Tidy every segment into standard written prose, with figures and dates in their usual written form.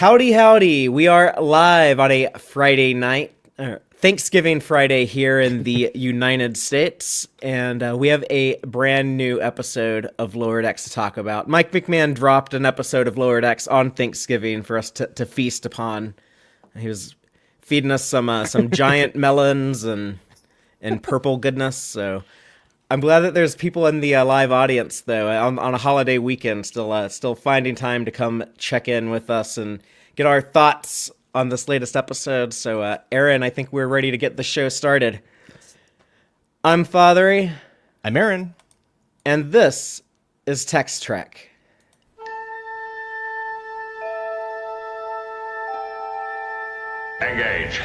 Howdy, howdy. We are live on a Friday night, Thanksgiving Friday here in the United States, and we have a brand new episode of Lower Decks to talk about. Mike McMahon dropped an episode of Lower Decks on Thanksgiving for us to feast upon. He was feeding us some giant melons and purple goodness, so I'm glad that there's people in the live audience, though, on a holiday weekend, still finding time to come check in with us and get our thoughts on this latest episode. So, Aaron, I think we're ready to get the show started. I'm Fathery. I'm Aaron. And this is Tex-Trek. Engage.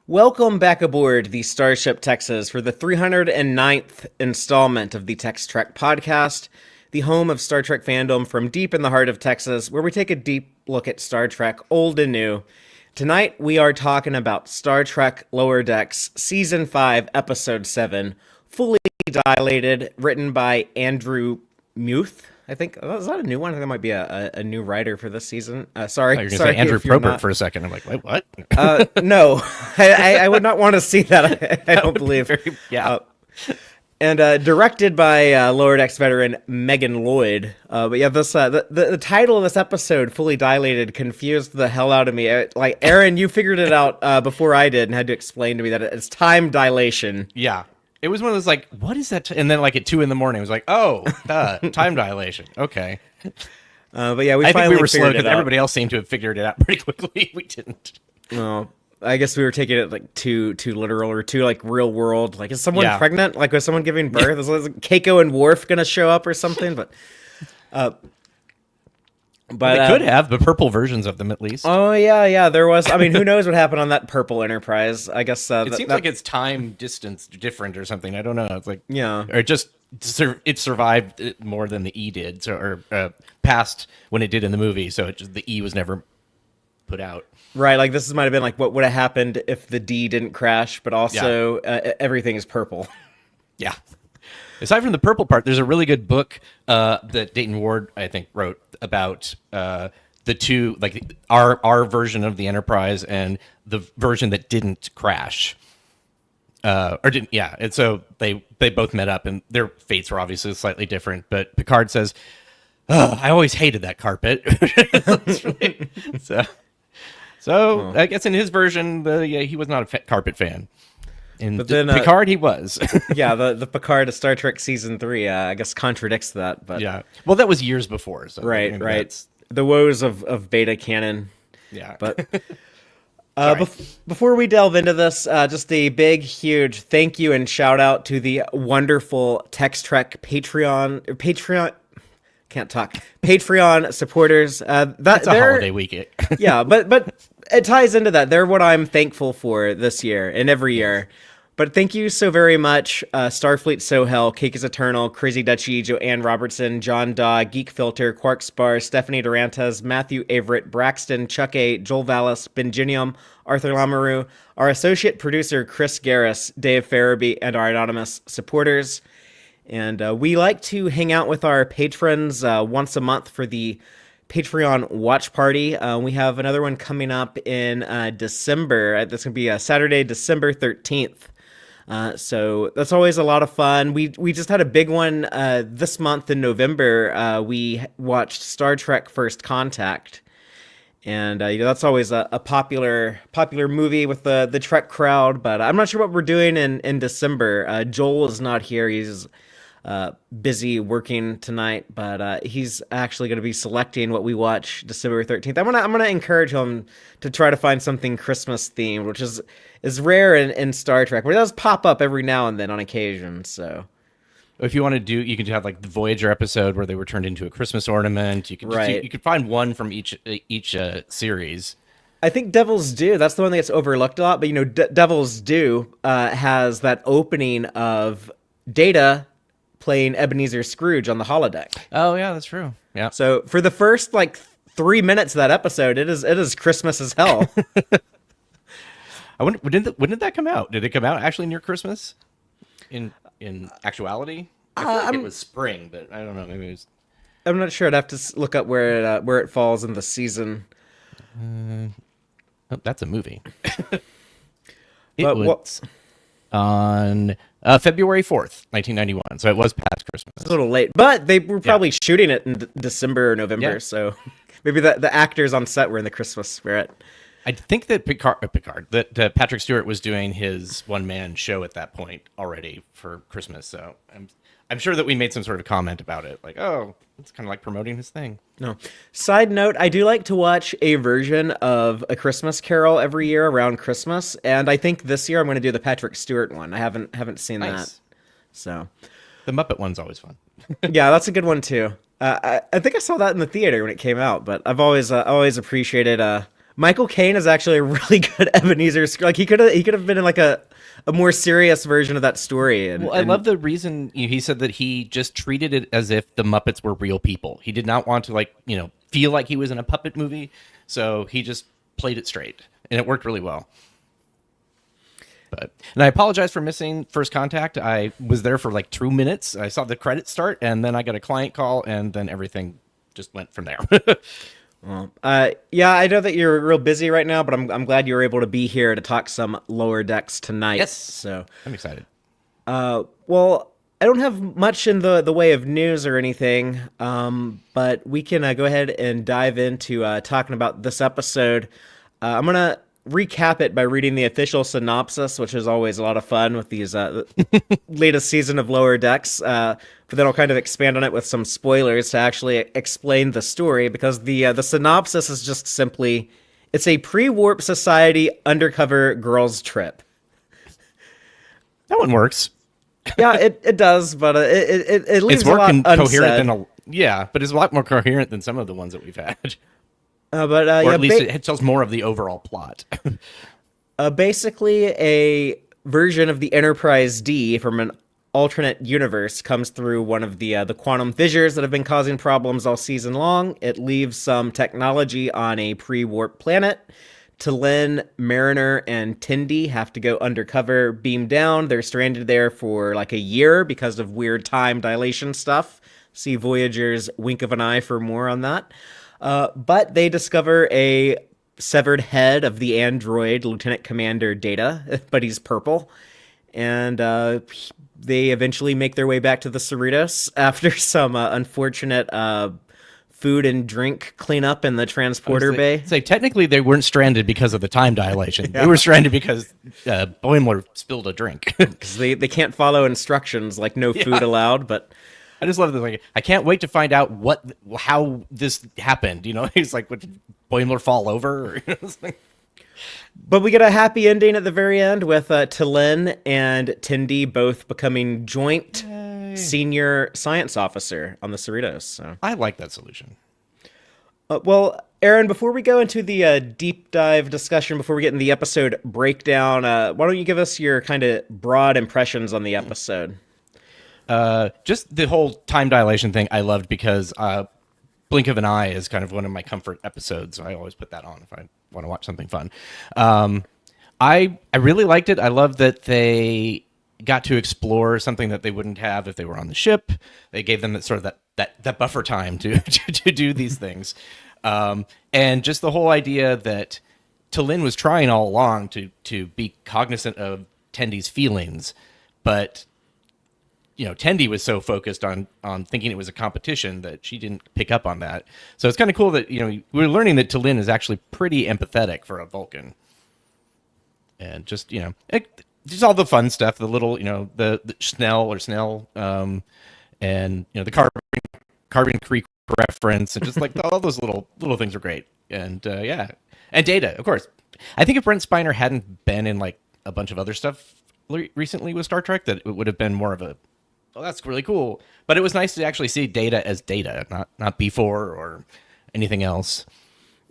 Welcome back aboard the Starship Texas for the 309th installment of the Tex-Trek podcast, the home of Star Trek fandom from deep in the heart of Texas, where we take a deep look at Star Trek, old and new. Tonight, we are talking about Star Trek Lower Decks, Season 5, Episode 7, Fully Dilated, written by Andrew Mueth. I think, is that a new one? I think that might be a new writer for this season. Sorry. You're going to sorry say Andrew if you're Probert not. for a second. I'm like, wait, what? No, I would not want to see that. I don't believe. Yeah. And directed by Lower Decks veteran Megan Lloyd. But yeah, this the title of this episode, Fully Dilated, confused the hell out of me. Like, Aaron, you figured it out before I did and had to explain to me that it's time dilation. Yeah. It was one of those like, what is that? And then like at 2 a.m, it was like, oh, time dilation. Okay. But yeah, we I think finally we were slow figured because it out. everybody else seemed to have figured it out pretty quickly. We didn't. Well, I guess we were taking it like too literal or too like real world. Like, is someone Yeah. pregnant? Like, was someone giving birth? Is Keiko and Worf gonna show up or something? But They could have the purple versions of them at least. Oh yeah, there was. I mean, who knows what happened on that purple Enterprise? I guess it seems like it's time distance different or something. I don't know. It's like, Yeah. or just it survived more than the E did, so or passed when it did in the movie. So the E was never put out. Right. Like, this might have been like what would have happened if the D didn't crash, but also everything is purple. Yeah. Aside from the purple part, there's a really good book that Dayton Ward, I think, wrote about the two, like our version of the Enterprise and the version that didn't crash. Or didn't, yeah. And so they both met up, and their fates were obviously slightly different. But Picard says, "Oh, I always hated that carpet." So I guess in his version, he was not a carpet fan. But then Picard, he was. Yeah, the Picard of Star Trek Season 3, I guess, contradicts that. But Yeah. Well, that was years before. So right. that's- The woes of beta canon. Yeah. But before we delve into this, just a big, huge thank you and shout out to the wonderful Tex-Trek Patreon supporters. It's a holiday week. Yeah, but it ties into that. They're what I'm thankful for this year and every year. But thank you so very much, Starfleet Sohel, Cake is Eternal, Crazy Dutchie, Joanne Robertson, John Daw, Geek Filter, Quark Spar, Stephanie Durantes, Matthew Averett, Braxton, Chuck A, Joel Vallis, Benjinium, Arthur Lamoureux, our associate producer, Chris Garris, Dave Farabee, and our anonymous supporters. And we like to hang out with our patrons once a month for the Patreon watch party. We have another one coming up in December. That's going to be Saturday, December 13th. So that's always a lot of fun. We just had a big one this month in November. We watched Star Trek First Contact. And that's always a popular movie with the Trek crowd. But I'm not sure what we're doing in December. Joel is not here. He's busy working tonight, but he's actually going to be selecting what we watch December 13th. I'm gonna encourage him to try to find something Christmas themed, which is rare in Star Trek, but it does pop up every now and then on occasion. So If you want to do, you could have like the Voyager episode where they were turned into a Christmas ornament. You could Right. you could find one from each series. I think Devil's Due, that's the one that gets overlooked a lot, but Devil's Due has that opening of Data playing Ebenezer Scrooge on the holodeck. Oh yeah, that's true. Yeah. So for the first like 3 minutes of that episode, it is Christmas as hell. I wonder, when did that come out? Did it come out actually near Christmas? In actuality, I feel like it was spring, but I don't know. Maybe it was. I'm not sure. I'd have to look up where it falls in the season. Oh, that's a movie. But was on February 4th, 1991. So it was past Christmas. It's a little late, but they were probably shooting it in December or November, Yeah. so maybe the actors on set were in the Christmas spirit. I think that Patrick Stewart was doing his one-man show at that point already for Christmas. So I'm sure that we made some sort of comment about it, like, oh, it's kind of like promoting his thing. No. Side note, I do like to watch a version of A Christmas Carol every year around Christmas, and I think this year I'm going to do the Patrick Stewart one. I haven't seen Nice. that. So, The Muppet one's always fun. yeah, that's a good one too. I think I saw that in the theater when it came out, but I've always appreciated Michael Caine is actually a really good Ebenezer Scrooge. Like he could have been in like a more serious version of that story. I love the reason he said that he just treated it as if the Muppets were real people. He did not want to feel like he was in a puppet movie, so he just played it straight, and it worked really well. And I apologize for missing First Contact. I was there for like 2 minutes. I saw the credits start, and then I got a client call, and then everything just went from there. Well, yeah, I know that you're real busy right now, but I'm glad you were able to be here to talk some Lower Decks tonight. Yes. So I'm excited. well, I don't have much in the way of news or anything, but we can go ahead and dive into talking about this episode. I'm gonna recap it by reading the official synopsis, which is always a lot of fun with these latest season of Lower Decks. But then I'll kind of expand on it with some spoilers to actually explain the story, because the synopsis is just simply, it's a pre-warp society undercover girls trip. That one works. Yeah, it does, but it leaves It's more a lot coherent unsaid. but it's a lot more coherent than some of the ones that we've had. But Or yeah, at least it tells more of the overall plot. basically a version of the Enterprise D from an alternate universe comes through one of the quantum fissures that have been causing problems all season long. It leaves some technology on a pre-warp planet. T'Lyn, Mariner, and Tendi have to go undercover, beam down. They're stranded there for like a year because of weird time dilation stuff. See Voyager's wink of an eye for more on that. But they discover a severed head of the android Lieutenant Commander Data, but he's purple. And they eventually make their way back to the Cerritos after some unfortunate food and drink cleanup in the transporter bay. So technically they weren't stranded because of the time dilation. They were stranded because Boimler spilled a drink. Because they can't follow instructions, like no food allowed, but... I just love this. Like, I can't wait to find out how this happened. He's like, would Boimler fall over? It's like, But we get a happy ending at the very end with T'Lyn and Tendi both becoming joint senior science officer on the Cerritos. So. I like that solution. Well, Aaron, before we go into the deep dive discussion, before we get in the episode breakdown, why don't you give us your kind of broad impressions on the episode? Just the whole time dilation thing I loved because Blink of an Eye is kind of one of my comfort episodes. So I always put that on if I want to watch something fun. I really liked it. I love that they got to explore something that they wouldn't have if they were on the ship. They gave them that buffer time to do these things. And just the whole idea that T'Lyn was trying all along to be cognizant of Tendi's feelings, but Tendi was so focused on thinking it was a competition that she didn't pick up on that. So it's kind of cool that, we're learning that T'Lyn is actually pretty empathetic for a Vulcan. And just, just all the fun stuff, the little, the Snell, and the Carbon Creek reference, and just like all those little things are great. And yeah, and Data, of course. I think if Brent Spiner hadn't been in like a bunch of other stuff recently with Star Trek, that it would have been more of a, oh, that's really cool. But it was nice to actually see Data as Data, not before or anything else.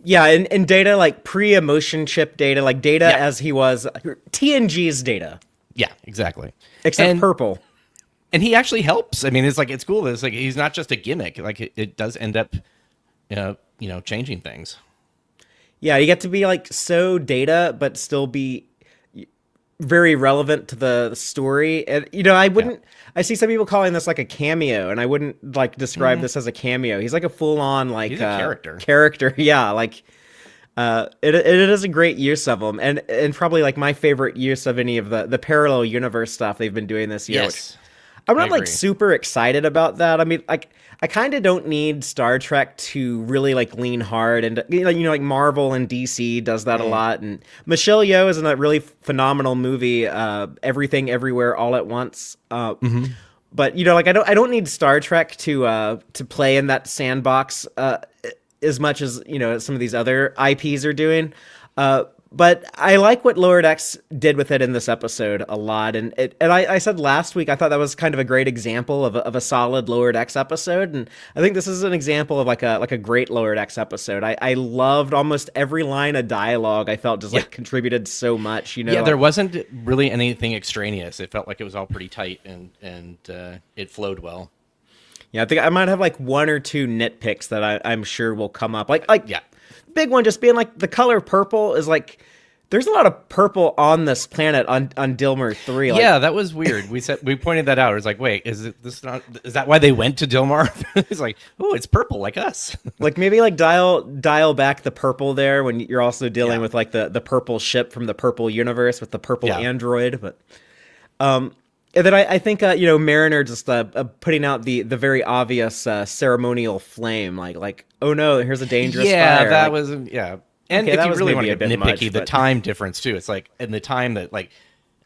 Yeah, and Data, like pre-emotion chip Data, like Data as he was TNG's Data. Yeah, exactly. Except purple. And he actually helps. I mean, it's cool. It's like he's not just a gimmick. Like it does end up, changing things. Yeah, you get to be like so Data, but still be very relevant to the story. And I wouldn't. Yeah. I see some people calling this like a cameo, and I wouldn't like describe this as a cameo. He's like a full-on like he's a character. Character, yeah. Like it is a great use of him, and probably like my favorite use of any of the parallel universe stuff they've been doing this year. Yes. I'm not like super excited about that. I mean, like I kind of don't need Star Trek to really like lean hard, and like Marvel and DC does that a lot. And Michelle Yeoh is in a really phenomenal movie, Everything Everywhere All at Once. But like I don't need Star Trek to play in that sandbox as much as some of these other IPs are doing. But I like what Lower Decks did with it in this episode a lot, and I said last week I thought that was kind of a great example of a solid Lower Decks episode, and I think this is an example of like a great Lower Decks episode. I loved almost every line of dialogue. I felt just like contributed so much. Yeah, there wasn't really anything extraneous. It felt like it was all pretty tight, and it flowed well. Yeah, I think I might have like one or two nitpicks that I'm sure will come up. Big one just being like the color purple is like there's a lot of purple on this planet on Dilmar 3. Yeah, that was weird. We pointed that out. It was like, wait, is that why they went to Dilmar? It's like, oh, it's purple like us. Like maybe like dial back the purple there when you're also dealing with like the purple ship from the purple universe with the purple android. But and then I think Mariner just putting out the very obvious ceremonial flame like oh no, here's a dangerous fire. Yeah, that like, was And if you really want to get nitpicky, much, the time difference too. It's like in the time that like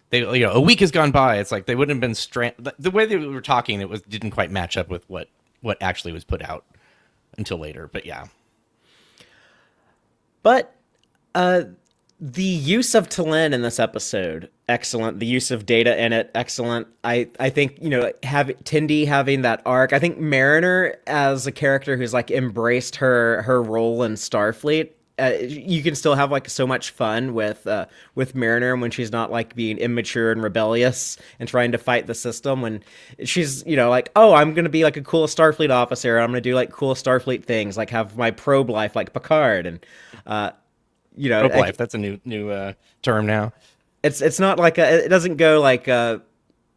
they a week has gone by. It's like they wouldn't have been the way they were talking. It didn't quite match up with what actually was put out until later. But yeah. But the use of T'Lyn in this episode, excellent. The use of Data in it, excellent. I think Tindy having that arc. I think Mariner as a character who's like embraced her role in Starfleet. You can still have like so much fun with Mariner when she's not like being immature and rebellious and trying to fight the system. When she's like, oh, I'm gonna be like a cool Starfleet officer. I'm gonna do like cool Starfleet things, like have my probe life like Picard and probe life. That's a new term now. It's not like it doesn't go like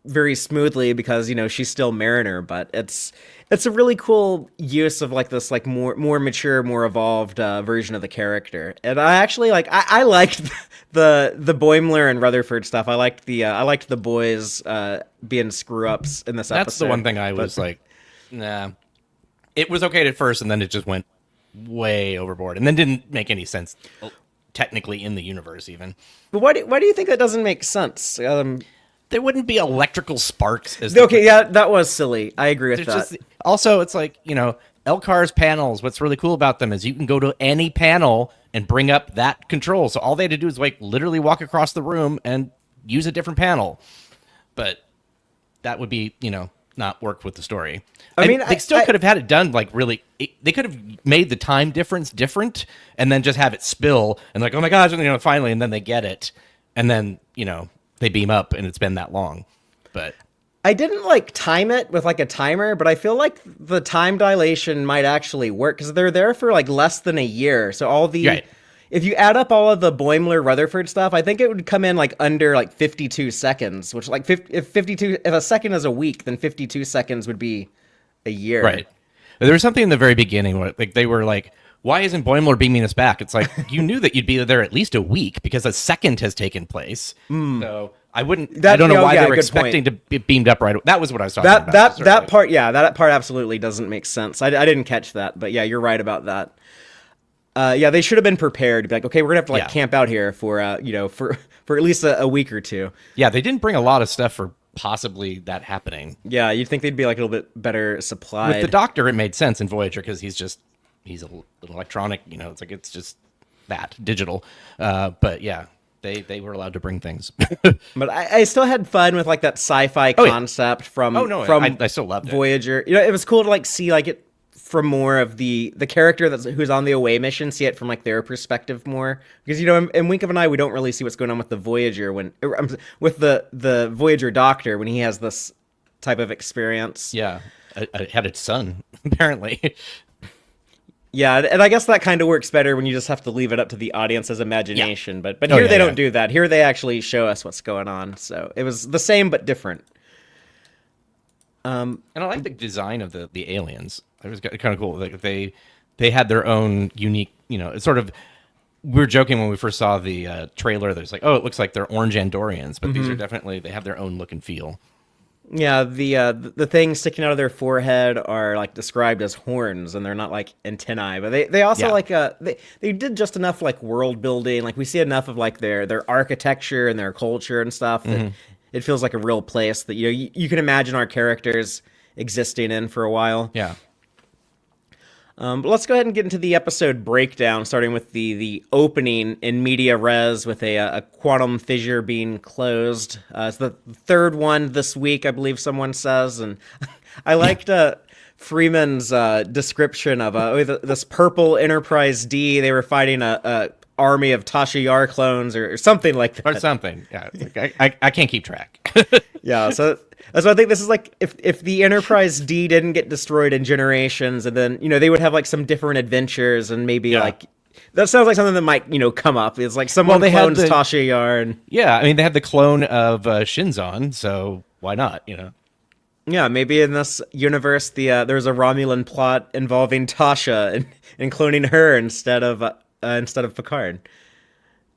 very smoothly because she's still Mariner, but it's a really cool use of like this like more mature, more evolved version of the character. And I actually I liked the Boimler and Rutherford stuff. I liked the boys being screw ups in this episode. That's the one thing I was like, nah. It was okay at first, and then it just went way overboard, and then didn't make any sense technically in the universe even. But why do you think that doesn't make sense? There wouldn't be electrical sparks. Yeah, that was silly. I agree with that. Also, it's like, LCAR's panels, what's really cool about them is you can go to any panel and bring up that control. So all they had to do is like literally walk across the room and use a different panel. But that would be, not work with the story. I mean, they still could have had it done like really. They could have made the time difference different and then just have it spill and like, oh my gosh, finally, and then they get it. And then, they beam up and it's been that long. But I didn't like time it with like a timer, but I feel like the time dilation might actually work because they're there for like less than a year. So all the if you add up all of the Boimler Rutherford stuff, I think it would come in like under like 52 seconds, which like if a second is a week, then 52 seconds would be a year. Right. There was something in the very beginning where like they were like, why isn't Boimler beaming us back? It's like, you knew that you'd be there at least a week because a second has taken place. So I don't know why they were expecting to be beamed up right away. That was what I was talking about. That part absolutely doesn't make sense. I didn't catch that, but yeah, you're right about that. Yeah, they should have been prepared to be like, okay, we're gonna have to like Yeah. camp out here for for at least a week or two. Yeah, they didn't bring a lot of stuff for possibly that happening. Yeah, you'd think they'd be like a little bit better With the supplied. Doctor, it made sense in Voyager because he's an electronic. It's just that digital. But yeah, they were allowed to bring things. But I still had fun with like that sci-fi Oh, yeah. concept from From I still loved it. Voyager. It was cool to like see like it from more of the character who's on the away mission, see it from like their perspective more, because in Wink of an Eye we don't really see what's going on with the Voyager with the Voyager Doctor when he has this type of experience. Yeah, I had its son apparently. Yeah, and I guess that kind of works better when you just have to leave it up to the audience's imagination. Yeah. But Oh, here yeah, they yeah. don't do that. Here they actually show us what's going on. So it was the same but different. And I like the design of the aliens. It was kind of cool. Like they had their own unique. It's sort of. We were joking when we first saw the trailer. There's like, oh, it looks like they're orange Andorians, but these are definitely they have their own look and feel. Yeah, the things sticking out of their forehead are like described as horns, and they're not like antennae. But they also Yeah. like they did just enough like world building. Like we see enough of like their architecture and their culture and stuff that it feels like a real place that you can imagine our characters existing in for a while. Yeah. But let's go ahead and get into the episode breakdown, starting with the opening in media res with a quantum fissure being closed. It's the third one this week, I believe someone says, and I liked Freeman's description of this purple Enterprise D. They were fighting a army of Tasha Yar clones or something like that. Or something. Yeah. It's like, I can't keep track. Yeah, so I think this is like if the Enterprise D didn't get destroyed in Generations, and then they would have like some different adventures, and maybe Yeah. like that sounds like something that might come up. It's like someone they had clones the- Tasha Yar, and Yeah, I mean they had the clone of Shinzon, so why not? yeah, maybe in this universe there's a Romulan plot involving Tasha and cloning her instead of Picard.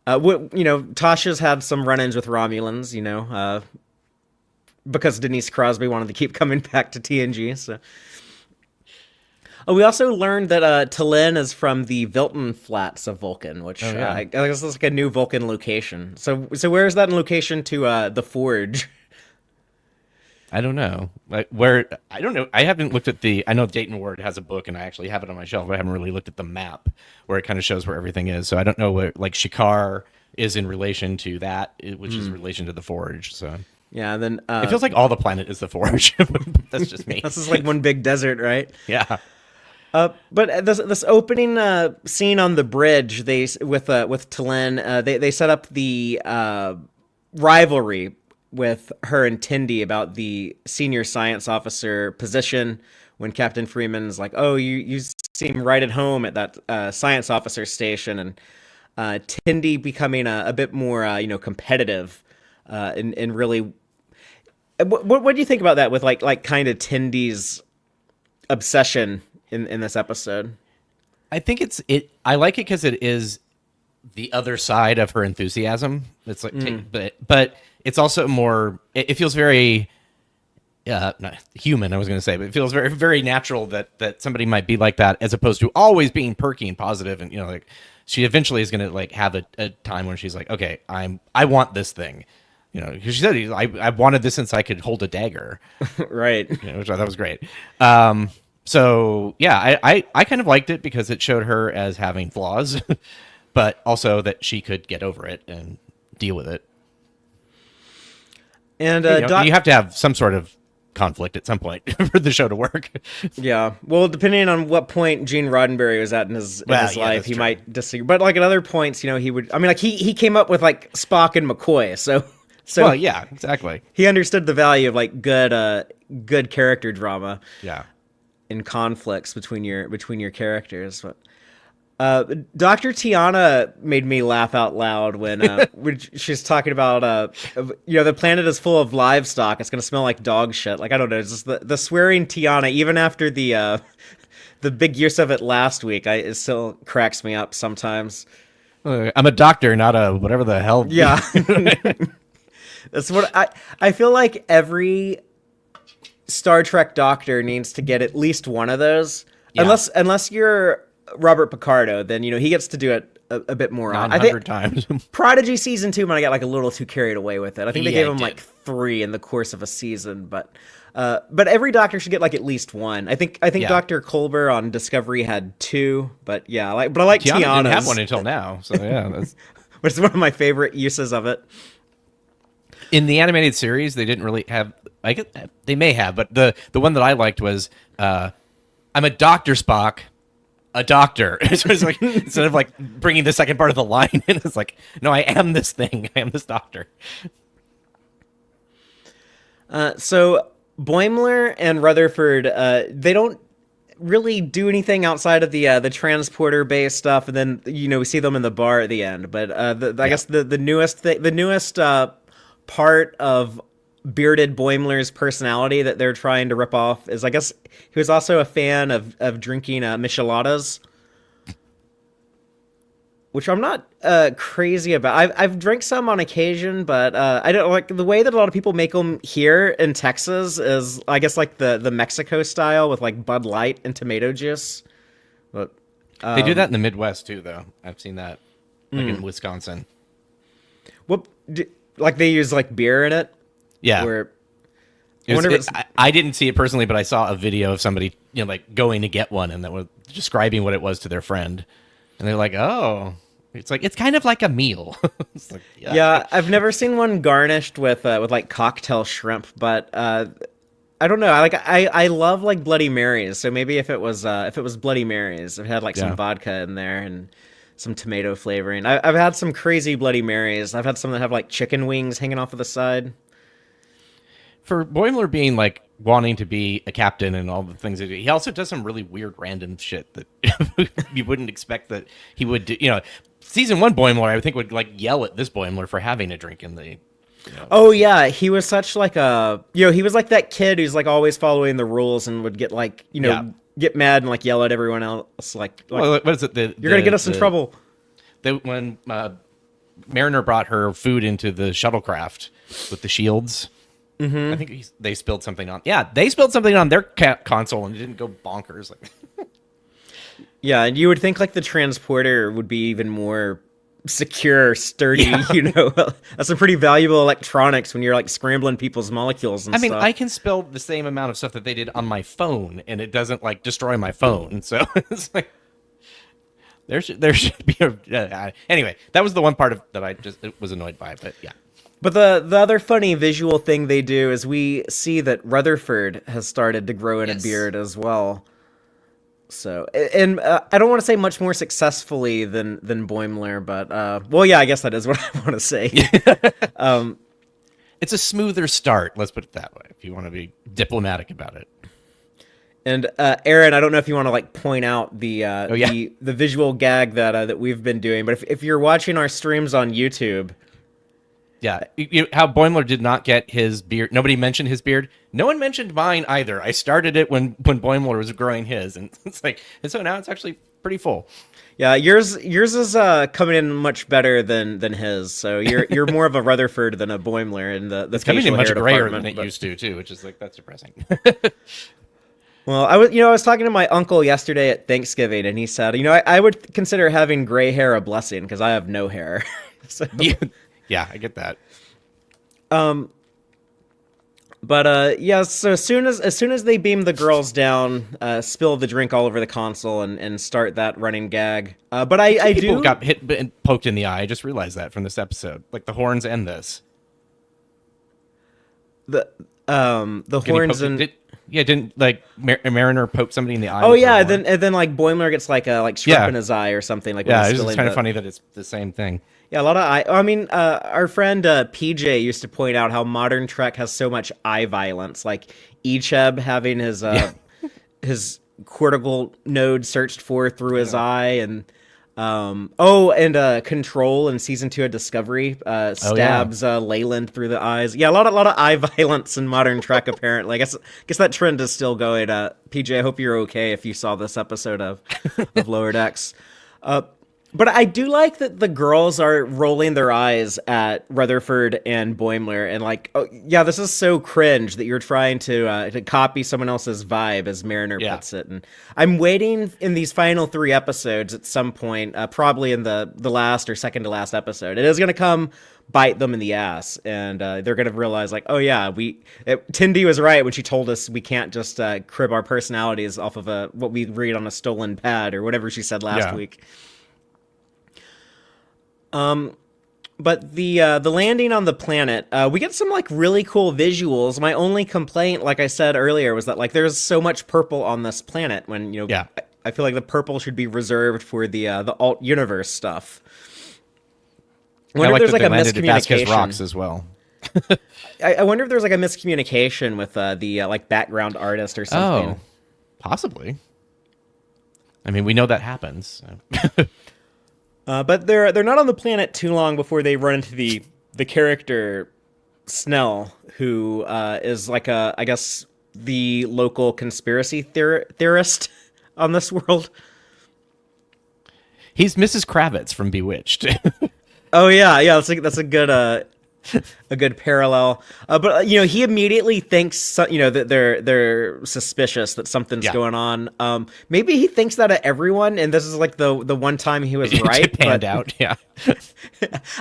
Tasha's had some run-ins with Romulans, because Denise Crosby wanted to keep coming back to TNG. So, we also learned that T'Lyn is from the Vilton Flats of Vulcan, which yeah. I guess is like a new Vulcan location. So where is that in location to the Forge? I don't know. I don't know. I haven't looked at I know Dayton Ward has a book, and I actually have it on my shelf. I haven't really looked at the map where it kind of shows where everything is. So I don't know where like Shikar is in relation to that, which is in relation to the Forge. So Yeah, and then it feels like all the planet is the Forge. That's just me. this is like one big desert, right? Yeah. But this opening scene on the bridge, with T'Lyn, they set up the rivalry with her and Tindy about the senior science officer position. When Captain Freeman's like, "Oh, you seem right at home at that science officer station," and Tindy becoming a bit more competitive, and really. What do you think about that with like kind of Tindy's obsession in this episode? I think I like it because it is the other side of her enthusiasm. It's like, but it's also more. It feels very, not human. I was going to say, but it feels very, very natural that somebody might be like that, as opposed to always being perky and positive. And like she eventually is going to like have a time when she's like, okay, I want this thing. Because she said, I wanted this since I could hold a dagger. Right. Which I thought was great. So yeah, I kind of liked it because it showed her as having flaws, but also that she could get over it and deal with it. And you have to have some sort of conflict at some point for the show to work. yeah, well, depending on what point Gene Roddenberry was at in his life, that's he true. might disagree. But like at other points, he would. I mean, like he came up with like Spock and McCoy, so Well, yeah, exactly. he understood the value of like good character drama. Yeah. In conflicts between your characters. But Dr. Tiana made me laugh out loud when she's talking about the planet is full of livestock. It's gonna smell like dog shit. Like I don't know. It's just the swearing Tiana, even after the big use of it last week, it still cracks me up sometimes. I'm a doctor, not a whatever the hell. Yeah, that's what I feel like. Every Star Trek doctor needs to get at least one of those, Yeah. unless you're Robert Picardo, then he gets to do it a bit more. I 900 think times. Prodigy season 2 might have got like a little too carried away with it. I think they Yeah, gave it him did. like 3 in the course of a season, but every Doctor should get like at least 1. I think Yeah. Dr. Culber on Discovery had 2, but yeah, I like Tiana didn't have Tiana's, one until now, so yeah. That's... which is one of my favorite uses of it. In the animated series, they didn't really have. They may have, but the one that I liked was, "I'm a Doctor Spock, a doctor." So it's like instead of like bringing the second part of the line in, it's like, "No, I am this thing. I am this doctor." So Boimler and Rutherford, they don't really do anything outside of the transporter base stuff, and then we see them in the bar at the end. But I guess the newest part of bearded Boimler's personality that they're trying to rip off is, I guess, he was also a fan of drinking micheladas, which I'm not crazy about. I've drank some on occasion, but I don't like the way that a lot of people make them here in Texas is, I guess, like the Mexico style with like Bud Light and tomato juice. But They do that in the Midwest too, though. I've seen that, like in Wisconsin. like they use like beer in it. Yeah. Where It was- I didn't see it personally, but I saw a video of somebody, like going to get one, and that was describing what it was to their friend, and they're like, "Oh, it's kind of like a meal." It's like, yeah, I've never seen one garnished with like cocktail shrimp, but I don't know. I love like Bloody Marys, so maybe if it was Bloody Marys, it had like some Yeah. vodka in there and some tomato flavoring. I've had some crazy Bloody Marys. I've had some that have like chicken wings hanging off of the side. For Boimler being like wanting to be a captain and all the things that he also does some really weird random shit that you wouldn't expect that he would do. Season 1 Boimler, I would think, would like yell at this Boimler for having a drink in the. Oh yeah, he was such like a he was like that kid who's like always following the rules and would get like Yeah. get mad and like yell at everyone else like Well, what is it? you're gonna get us in trouble. When Mariner brought her food into the shuttlecraft with the shields. I think they spilled something on. Yeah, they spilled something on their console and it didn't go bonkers. Like, Yeah, and you would think like the transporter would be even more secure, sturdy. That's some pretty valuable electronics when you're like scrambling people's molecules and I mean, stuff. I can spill the same amount of stuff that they did on my phone, and it doesn't like destroy my phone. So it's like there should be a. Anyway, that was the one part of that I just was annoyed by. But yeah. But the other funny visual thing they do is we see that Rutherford has started to grow in a beard as well. So, and I don't want to say much more successfully than Boimler, but well, yeah, I guess that is what I want to say. It's a smoother start. Let's put it that way. If you want to be diplomatic about it. And Aaron, I don't know if you want to like point out the the visual gag that we've been doing, but if you're watching our streams on YouTube. Yeah, how Boimler did not get his beard. Nobody mentioned his beard. No one mentioned mine either. I started it when Boimler was growing his, and it's like, and so now it's actually pretty full. Yeah, yours is coming in much better than his. So you're more of a Rutherford than a Boimler in the It's coming in facial much hair grayer department, than it but- used to too, which is like that's depressing. Well, I was talking to my uncle yesterday at Thanksgiving, and he said, I would consider having gray hair a blessing because I have no hair. So. Yeah, I get that. But yeah, so as soon as they beam the girls down, spill the drink all over the console and start that running gag. But I People do got hit and poked in the eye. I just realized that from this episode, like the horns and this. the Getting horns poked- and didn't like Mariner poke somebody in the eye? oh with her yeah, horn? and then like Boimler gets like shrimp Yeah. in his eye or something like when Yeah, he's it's spilling kind of the- funny that it's the same thing. Yeah, a lot of eye. I mean, our friend PJ used to point out how modern Trek has so much eye violence, like Icheb having his his cortical node searched for through his eye, and Control in season 2 of Discovery stabs Leyland through the eyes. Yeah, a lot of eye violence in modern Trek. Apparently, I guess that trend is still going. PJ, I hope you're okay if you saw this episode of Lower Decks. But I do like that the girls are rolling their eyes at Rutherford and Boimler and like, oh yeah, this is so cringe that you're trying to copy someone else's vibe, as Mariner Yeah. puts it. And I'm waiting in these final 3 episodes at some point, probably in the last or second to last episode. It is going to come bite them in the ass, and they're going to realize like, oh yeah, Tindy was right when she told us we can't just crib our personalities off of what we read on a stolen pad or whatever she said last week. But the landing on the planet, we get some like really cool visuals. My only complaint, like I said earlier, was that like there's so much purple on this planet when I feel like the purple should be reserved for the alt universe stuff. I wonder if there's like a miscommunication. Rocks as well. I wonder if there's like a miscommunication with the like background artist or something. Oh, possibly. I mean, we know that happens. But they're not on the planet too long before they run into the character Snell, who is like I guess the local conspiracy theorist on this world. He's Mrs. Kravitz from Bewitched. Oh yeah, that's a good parallel. But he immediately thinks that they're suspicious that something's going on. Maybe he thinks that of everyone, and this is like the one time he was right. It panned out, yeah.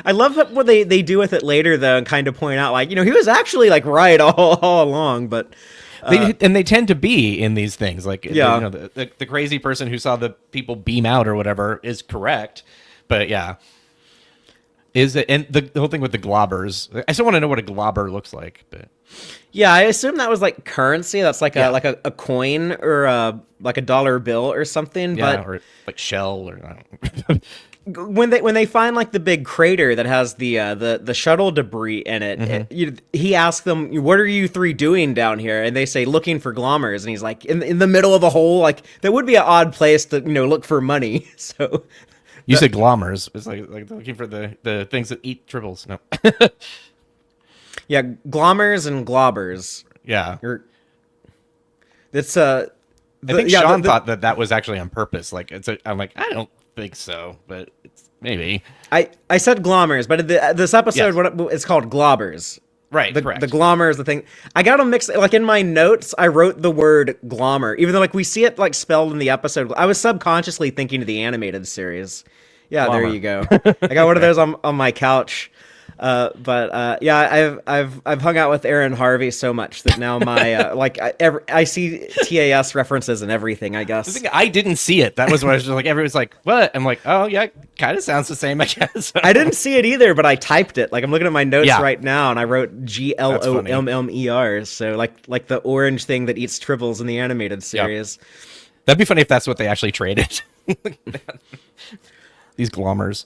I love what they do with it later though, and kind of point out like he was actually like right all along, but. They tend to be in these things like the crazy person who saw the people beam out or whatever is correct, but yeah. Is it, and the whole thing with the globbers? I still want to know what a globber looks like, but yeah, I assume that was like currency. That's like a coin or like a dollar bill or something. Yeah, but or like shell or I don't know. when they find like the big crater that has the shuttle debris in it, he asks them, "What are you three doing down here?" And they say, "Looking for glommers." And he's like, "In the middle of a hole, like that would be an odd place to look for money." So. You said glommers. It's like looking for the things that eat tribbles. No. Yeah, glommers and globbers. Yeah. It's I think Sean thought that was actually on purpose. Like I'm like, I don't think so, but it's maybe. I said glommers, but this episode it's called globbers. Right, the correct. The glommer is the thing. I got them mixed. Like in my notes, I wrote the word glommer, even though like we see it like spelled in the episode. I was subconsciously thinking of the animated series. Yeah, Glommer. There you go. I got one of those on my couch. Yeah, I've hung out with Aaron Harvey so much that now my I see TAS references and everything. I guess I didn't see it. That was what I was just like. Everyone's like, "What?" I'm like, "Oh yeah, kind of sounds the same." I guess I didn't see it either, but I typed it. Like I'm looking at my notes right now, and I wrote GLOMMER. So like the orange thing that eats tribbles in the animated series. Yep. That'd be funny if that's what they actually traded. These glommers.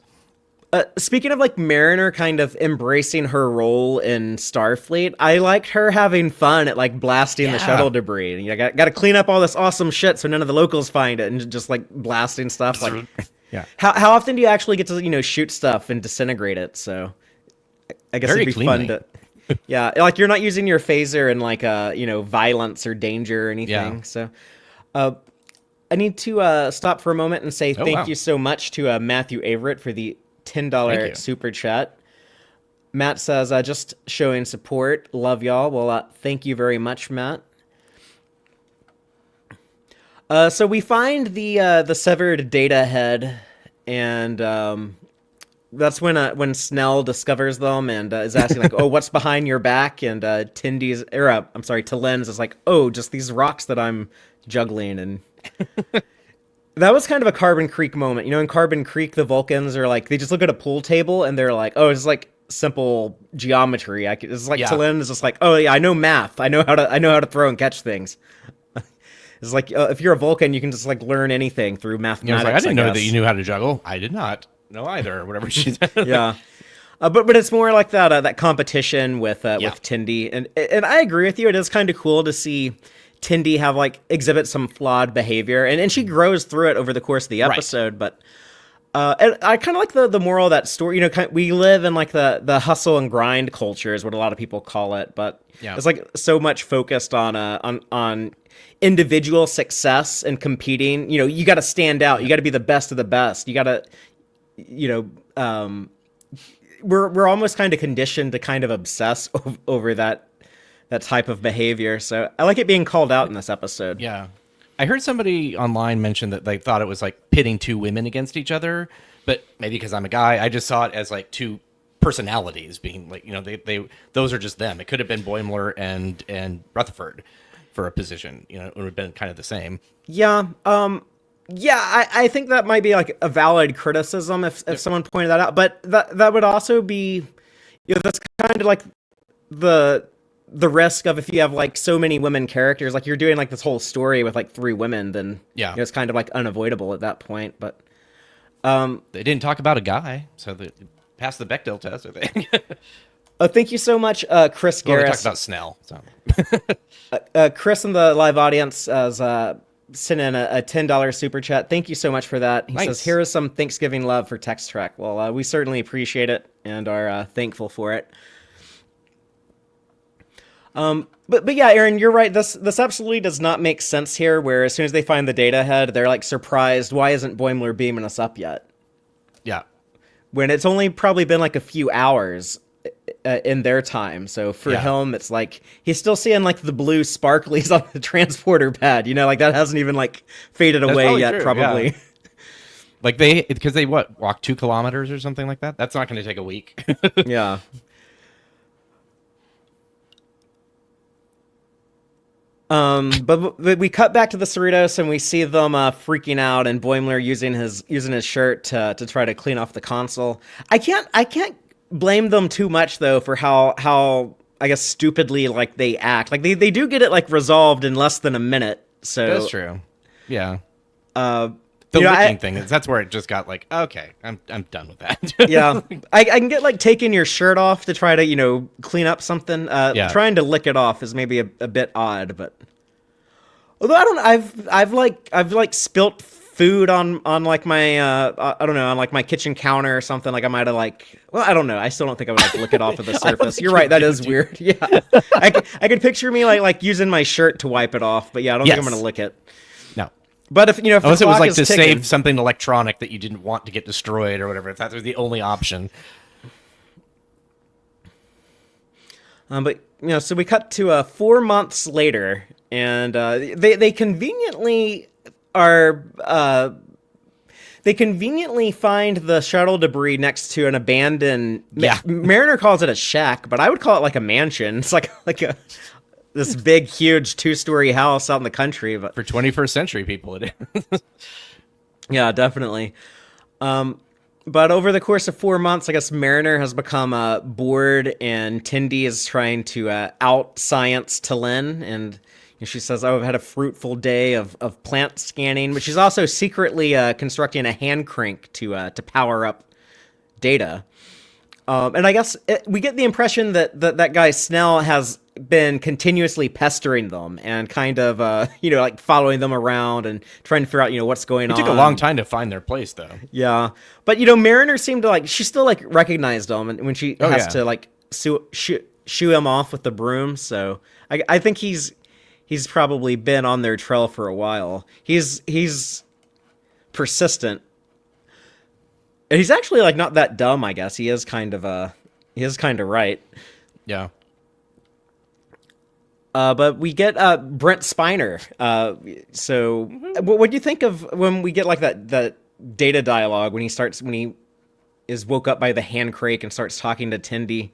Speaking of like Mariner kind of embracing her role in Starfleet, I liked her having fun at like blasting the shuttle debris. And you got to clean up all this awesome shit so none of the locals find it, and just like blasting stuff. Like, how often do you actually get to shoot stuff and disintegrate it? So I guess it'd be fun to. Yeah, like you're not using your phaser in like violence or danger or anything. So I need to stop for a moment and say thank you so much to Matthew Averett for the $10 super chat. Matt says, just showing support. Love y'all. Well, thank you very much, Matt. So we find the severed data head, and that's when Snell discovers them and is asking like, "Oh, what's behind your back?" And Talens is like, "Oh, just these rocks that I'm juggling." And that was kind of a Carbon Creek moment. In Carbon Creek, the Vulcans are like, they just look at a pool table and they're like, "Oh, it's like simple geometry." It's like Talon is just like, "Oh yeah, I know math. I know how to throw and catch things." It's like if you're a Vulcan, you can just like learn anything through mathematics. I didn't know that you knew how to juggle. I did not know either, or whatever she said. Yeah. But it's more like that competition with Tindy, and I agree with you. It is kind of cool to see Tindy have exhibit some flawed behavior, and she grows through it over the course of the episode. Right. But and I kind of like the moral of that story. We live in the hustle and grind culture is what a lot of people call it, but it's so much focused on individual success and competing. You got to stand out. You got to be the best of the best. You got to you know, we're almost kind of conditioned to kind of obsess over that type of behavior. So I like it being called out in this episode. Yeah. I heard somebody online mention that they thought it was like pitting two women against each other, but maybe because I'm a guy, I just saw it as like two personalities being like, they those are just them. It could have been Boimler and Rutherford for a position. It would have been kind of the same. Yeah. Yeah, I think that might be like a valid criticism if someone pointed that out. But that would also be, that's kind of like the risk of if you have like so many women characters, like you're doing like this whole story with like 3 women, then it's kind of like unavoidable at that point. But they didn't talk about a guy, so they passed the Bechdel test, I think. Thank you so much, Chris Garris. Well, they talked about Snell. So. Chris in the live audience has sent in a $10 super chat. Thank you so much for that. He says, here is some Thanksgiving love for Tex-Trek. Well, we certainly appreciate it and are thankful for it. But yeah, Aaron, you're right. This absolutely does not make sense here, where as soon as they find the data head, they're like surprised, why isn't Boimler beaming us up yet? Yeah. When it's only probably been like a few hours in their time. So for him, it's like he's still seeing like the blue sparklies on the transporter pad, like that hasn't even like faded away yet, probably. Yeah. Like because they walk 2 kilometers or something like that. That's not going to take a week. Yeah. But we cut back to the Cerritos and we see them freaking out, and Boimler using his shirt to try to clean off the console. I can't blame them too much though for how I guess stupidly like they act. Like they do get it like resolved in less than a minute. So that's true. Yeah. The licking thing, that's where it just got like, okay, I'm done with that. Yeah. I can get like taking your shirt off to try to, clean up something. Trying to lick it off is maybe a bit odd, but although I've like spilt food on like my I don't know, on like my kitchen counter or something. Like I might have I don't know. I still don't think I would like lick it off of the surface. You're right, that is weird. Yeah. I could picture me like using my shirt to wipe it off, but yeah, I don't think I'm gonna lick it. No. But if unless it was like to ticking, save something electronic that you didn't want to get destroyed or whatever, if that was the only option. But so we cut to 4 months later, and they conveniently are they conveniently find the shuttle debris next to an abandoned. Mariner calls it a shack, but I would call it like a mansion. It's like this big, huge 2-story house out in the country. But for 21st century people, it is. Yeah, definitely. But over the course of 4 months, I guess Mariner has become bored, and Tendi is trying to out-science T'Lyn, and she says, I've had a fruitful day of plant scanning, but she's also secretly constructing a hand crank to power up Data. And I guess we get the impression that guy Snell has been continuously pestering them and kind of, like following them around and trying to figure out, what's going on. It took a long time to find their place, though. Yeah. But, Mariner seemed to, she still, recognized them and when she has to, shoo him off with the broom. So I think he's probably been on their trail for a while. He's persistent. And he's actually, not that dumb, I guess. He is kind of right. Yeah. But we get Brent Spiner. So what do you think of when we get that Data dialogue when he is woke up by the hand crank and starts talking to Tendi?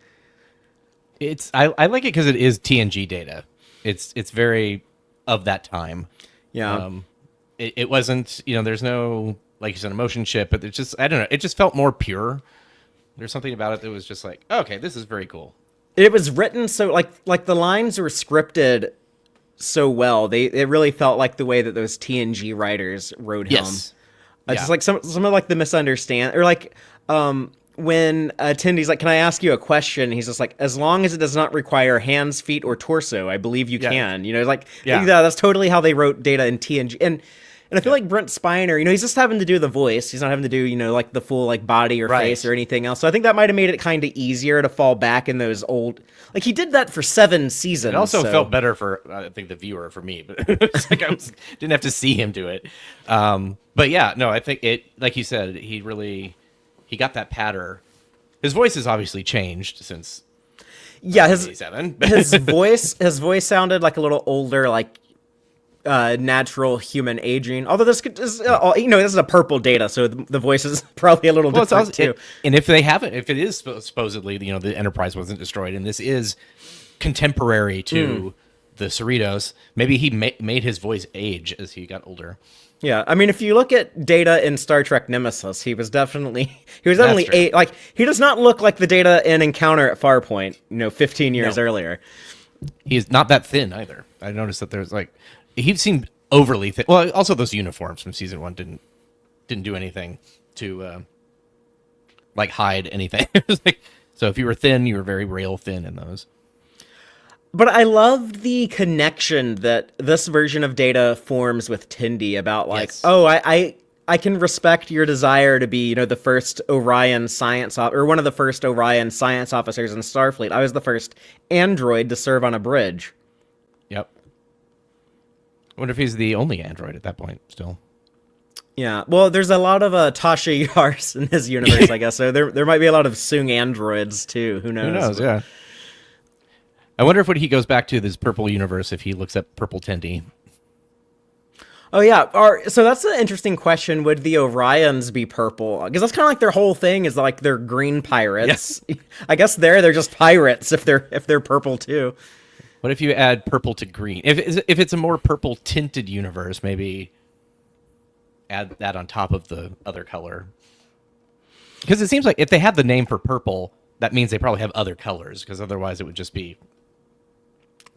I like it because it is TNG Data. It's very of that time. Yeah. It wasn't, there's no, like you said, a motion chip, but it's just, I don't know, it just felt more pure. There's something about it that was just like, okay, this is very cool. It was written so like the lines were scripted so well. It really felt like the way that those TNG writers wrote him. Yes. Just like some of like the misunderstand or when Tendi's like, can I ask you a question? He's just like, as long as it does not require hands, feet, or torso, I believe you can. That's totally how they wrote Data in TNG. And I feel like Brent Spiner, he's just having to do the voice. He's not having to do, like the full body or face or anything else. So I think that might have made it kind of easier to fall back in those old. Like he did that for 7 seasons. It also felt better for I think the viewer, for me, but it's like didn't have to see him do it. But yeah, no, I think it, like you said, he really he got that patter. His voice has obviously changed since Yeah, S5E7. his voice sounded like a little older, like natural human aging. Although this is, this is a purple Data, so the voice is probably a little different too. And if they haven't, if it is supposedly, the Enterprise wasn't destroyed, and this is contemporary to the Cerritos, maybe he made his voice age as he got older. Yeah, I mean, if you look at Data in Star Trek Nemesis, he was definitely he does not look like the Data in Encounter at Farpoint, 15 years earlier. He's not that thin either. I noticed that there's he seemed overly thin. Well, also those uniforms from season 1 didn't do anything to hide anything. It was so if you were thin, you were very rail thin in those. But I loved the connection that this version of Data forms with Tendi about Yes. I can respect your desire to be, the first Orion science or one of the first Orion science officers in Starfleet. I was the first android to serve on a bridge. Yep. I wonder if he's the only android at that point still. Yeah, well, there's a lot of Tasha Yars in his universe, I guess. So there might be a lot of Soong androids too. Who knows? Who knows? Yeah. I wonder if when he goes back to this purple universe, if he looks at purple Tendi. Oh yeah, so that's an interesting question. Would the Orions be purple? Because that's kind of like their whole thing is like they're green pirates. Yes. I guess they're just pirates if they're purple too. What if you add purple to green? If it's a more purple tinted universe, maybe add that on top of the other color. Because it seems like if they have the name for purple, that means they probably have other colors. Because otherwise, it would just be.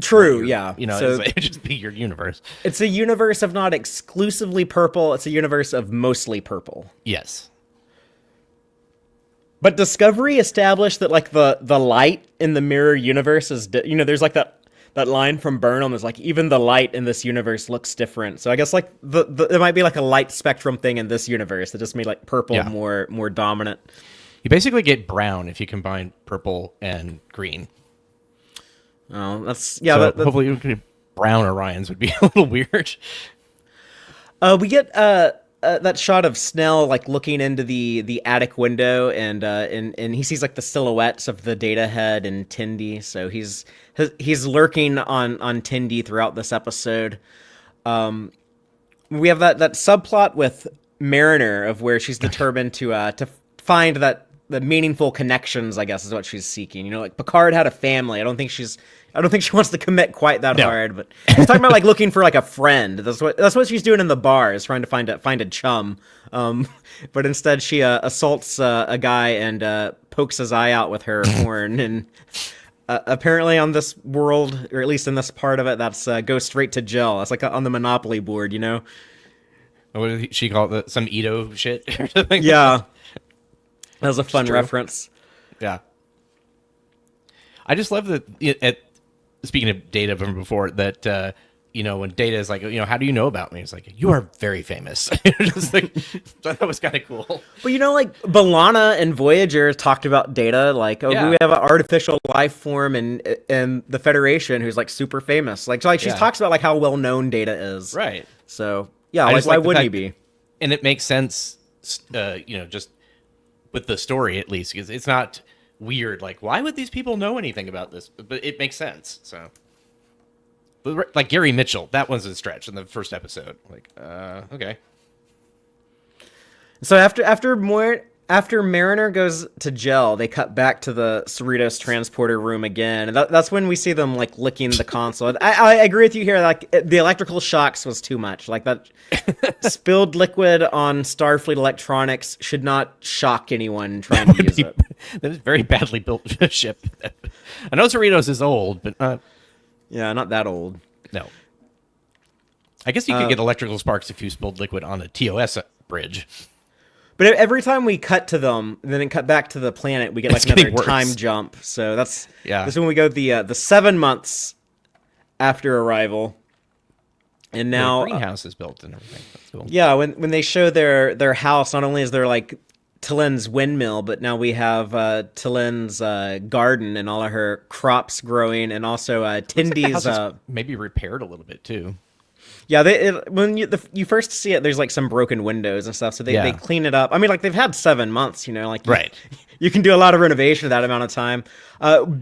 True, yeah. So it would just be your universe. It's a universe of not exclusively purple. It's a universe of mostly purple. Yes. But Discovery established that the light in the mirror universe is, there's that line from Burnham is even the light in this universe looks different. So I guess it might be a light spectrum thing in this universe that just made purple more dominant. You basically get brown if you combine purple and green. Oh, that's So hopefully, brown Orions would be a little weird. We get that shot of Snell looking into the attic window, and he sees the silhouettes of the Data head and Tendi. So he's lurking on Tendi throughout this episode. We have that subplot with Mariner of where she's determined to find the meaningful connections, I guess, is what she's seeking. Picard had a family. I don't think she wants to commit quite that hard, but she's talking about looking for a friend. That's what she's doing in the bar, is trying to find a chum. But instead she assaults a guy and pokes his eye out with her horn. And apparently on this world, or at least in this part of it, that's go straight to jail. That's on the Monopoly board, What did she call it? Some Edo shit or something? Yeah. That was a fun reference. Yeah. I just love that, speaking of Data from before, that, when Data is how do you know about me? It's you are very famous. Just that was kind of cool. But B'Elanna and Voyager talked about Data, we have an artificial life form in the Federation who's super famous. She talks about how well known Data is. Right. So yeah, why wouldn't he be? And it makes sense, just with the story at least, because it's not weird. Why would these people know anything about this? But it makes sense. So, but Gary Mitchell, that one's a stretch in the first episode. Okay. So after Mariner goes to jail, they cut back to the Cerritos transporter room again, and that's when we see them licking the console. I agree with you here. The electrical shocks was too much. That spilled liquid on Starfleet electronics should not shock anyone trying to use it. That is a very badly built ship. I know Cerritos is old, but not. Yeah, not that old. No. I guess you could get electrical sparks if you spilled liquid on a TOS bridge. But every time we cut to them, and then cut back to the planet, we get another time jump. So that's when we go the 7 months after arrival, and now the greenhouse is built and everything. That's cool. Yeah, when they show their house, not only is there T'Lin's windmill, but now we have T'Lin's garden and all of her crops growing, and also Tendi's maybe repaired a little bit too. Yeah, when you first see it, there's like some broken windows and stuff, so they clean it up. I mean, like they've had 7 months, like Right. You can do a lot of renovation in that amount of time.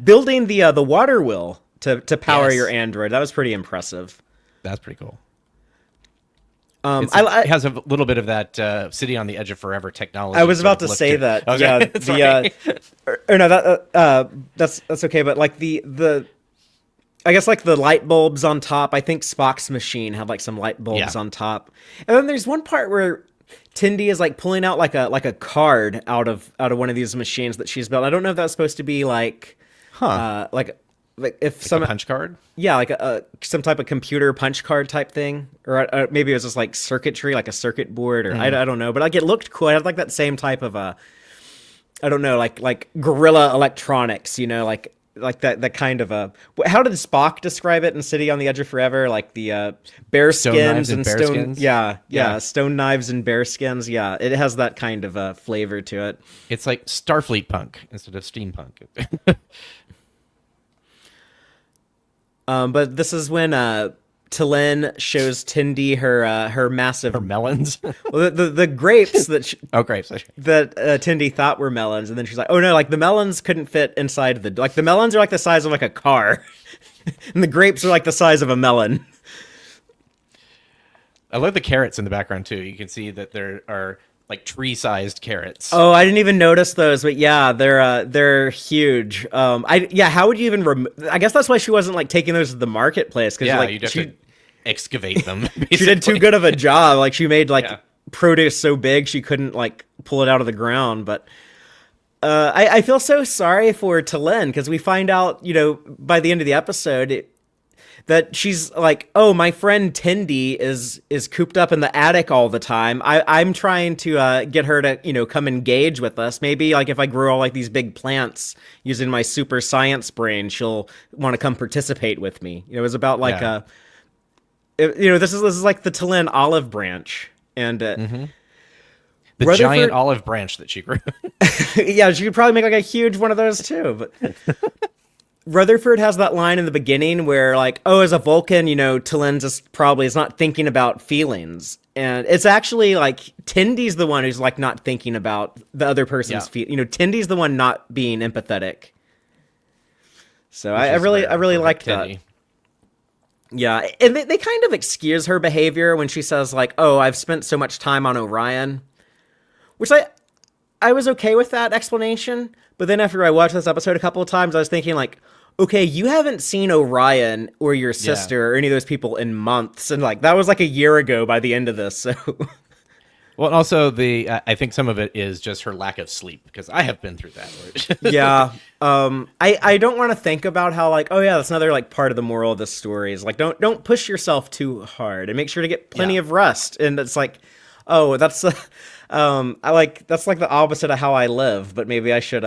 Building the water wheel to power your android, that was pretty impressive. That's pretty cool. It has a little bit of that city on the edge of forever technology. I was about to say that. Okay. Yeah, or no, that's okay. But like the I guess like the light bulbs on top. I think Spock's machine had like some light bulbs on top. And then there's one part where Tindy is like pulling out like a card out of one of these machines that she's built. I don't know if that's supposed to be like like if like some a punch card. Yeah, like some type of computer punch card type thing, or maybe it was just like circuitry, like a circuit board, or I don't know. But like it looked cool. It had like that same type of I don't know, like guerrilla electronics, like that kind of how did Spock describe it in City on the Edge of Forever? Like the bear skins and bear stone skins? Yeah, stone knives and bear skins. Yeah, it has that kind of flavor to it. It's like Starfleet punk instead of steampunk. But this is when T'Lyn shows Tindy her massive melons. well, the grapes that grapes that Tindy thought were melons, and then she's like, oh no, like the melons couldn't fit inside the melons are like the size of like a car, and the grapes are like the size of a melon. I love the carrots in the background too. You can see that there are like tree-sized carrots. Oh, I didn't even notice those, but yeah, they're huge. How would you even? I guess that's why she wasn't like taking those to the marketplace because you'd have to excavate them. She did too good of a job. Like she made produce so big she couldn't like pull it out of the ground. But I feel so sorry for T'Lyn because we find out by the end of the episode that she's like, oh, my friend Tindy is cooped up in the attic all the time. I'm trying to get her to come engage with us. Maybe like if I grow all like these big plants using my super science brain, she'll want to come participate with me. It was about like this is like the T'Lyn olive branch and the Rutherford, giant olive branch that she grew. Yeah, she could probably make like a huge one of those too, but. Rutherford has that line in the beginning where, like, oh, as a Vulcan, T'Lyn just probably is not thinking about feelings. And it's actually, like, Tindy's the one who's, like, not thinking about the other person's feelings. Tindy's the one not being empathetic. So I really liked that. Yeah, and they kind of excuse her behavior when she says, like, oh, I've spent so much time on Orion. Which I was okay with that explanation. But then after I watched this episode a couple of times, I was thinking, like, okay, you haven't seen Orion or your sister or any of those people in months. And, like, that was, like, a year ago by the end of this, so... Well, and also I think some of it is just her lack of sleep, because I have been through that. Yeah. I don't want to think about how, like, oh, yeah, that's another, like, part of the moral of this story is, like, don't push yourself too hard and make sure to get plenty of rest. And it's like, oh, that's... that's like the opposite of how I live, but maybe I should.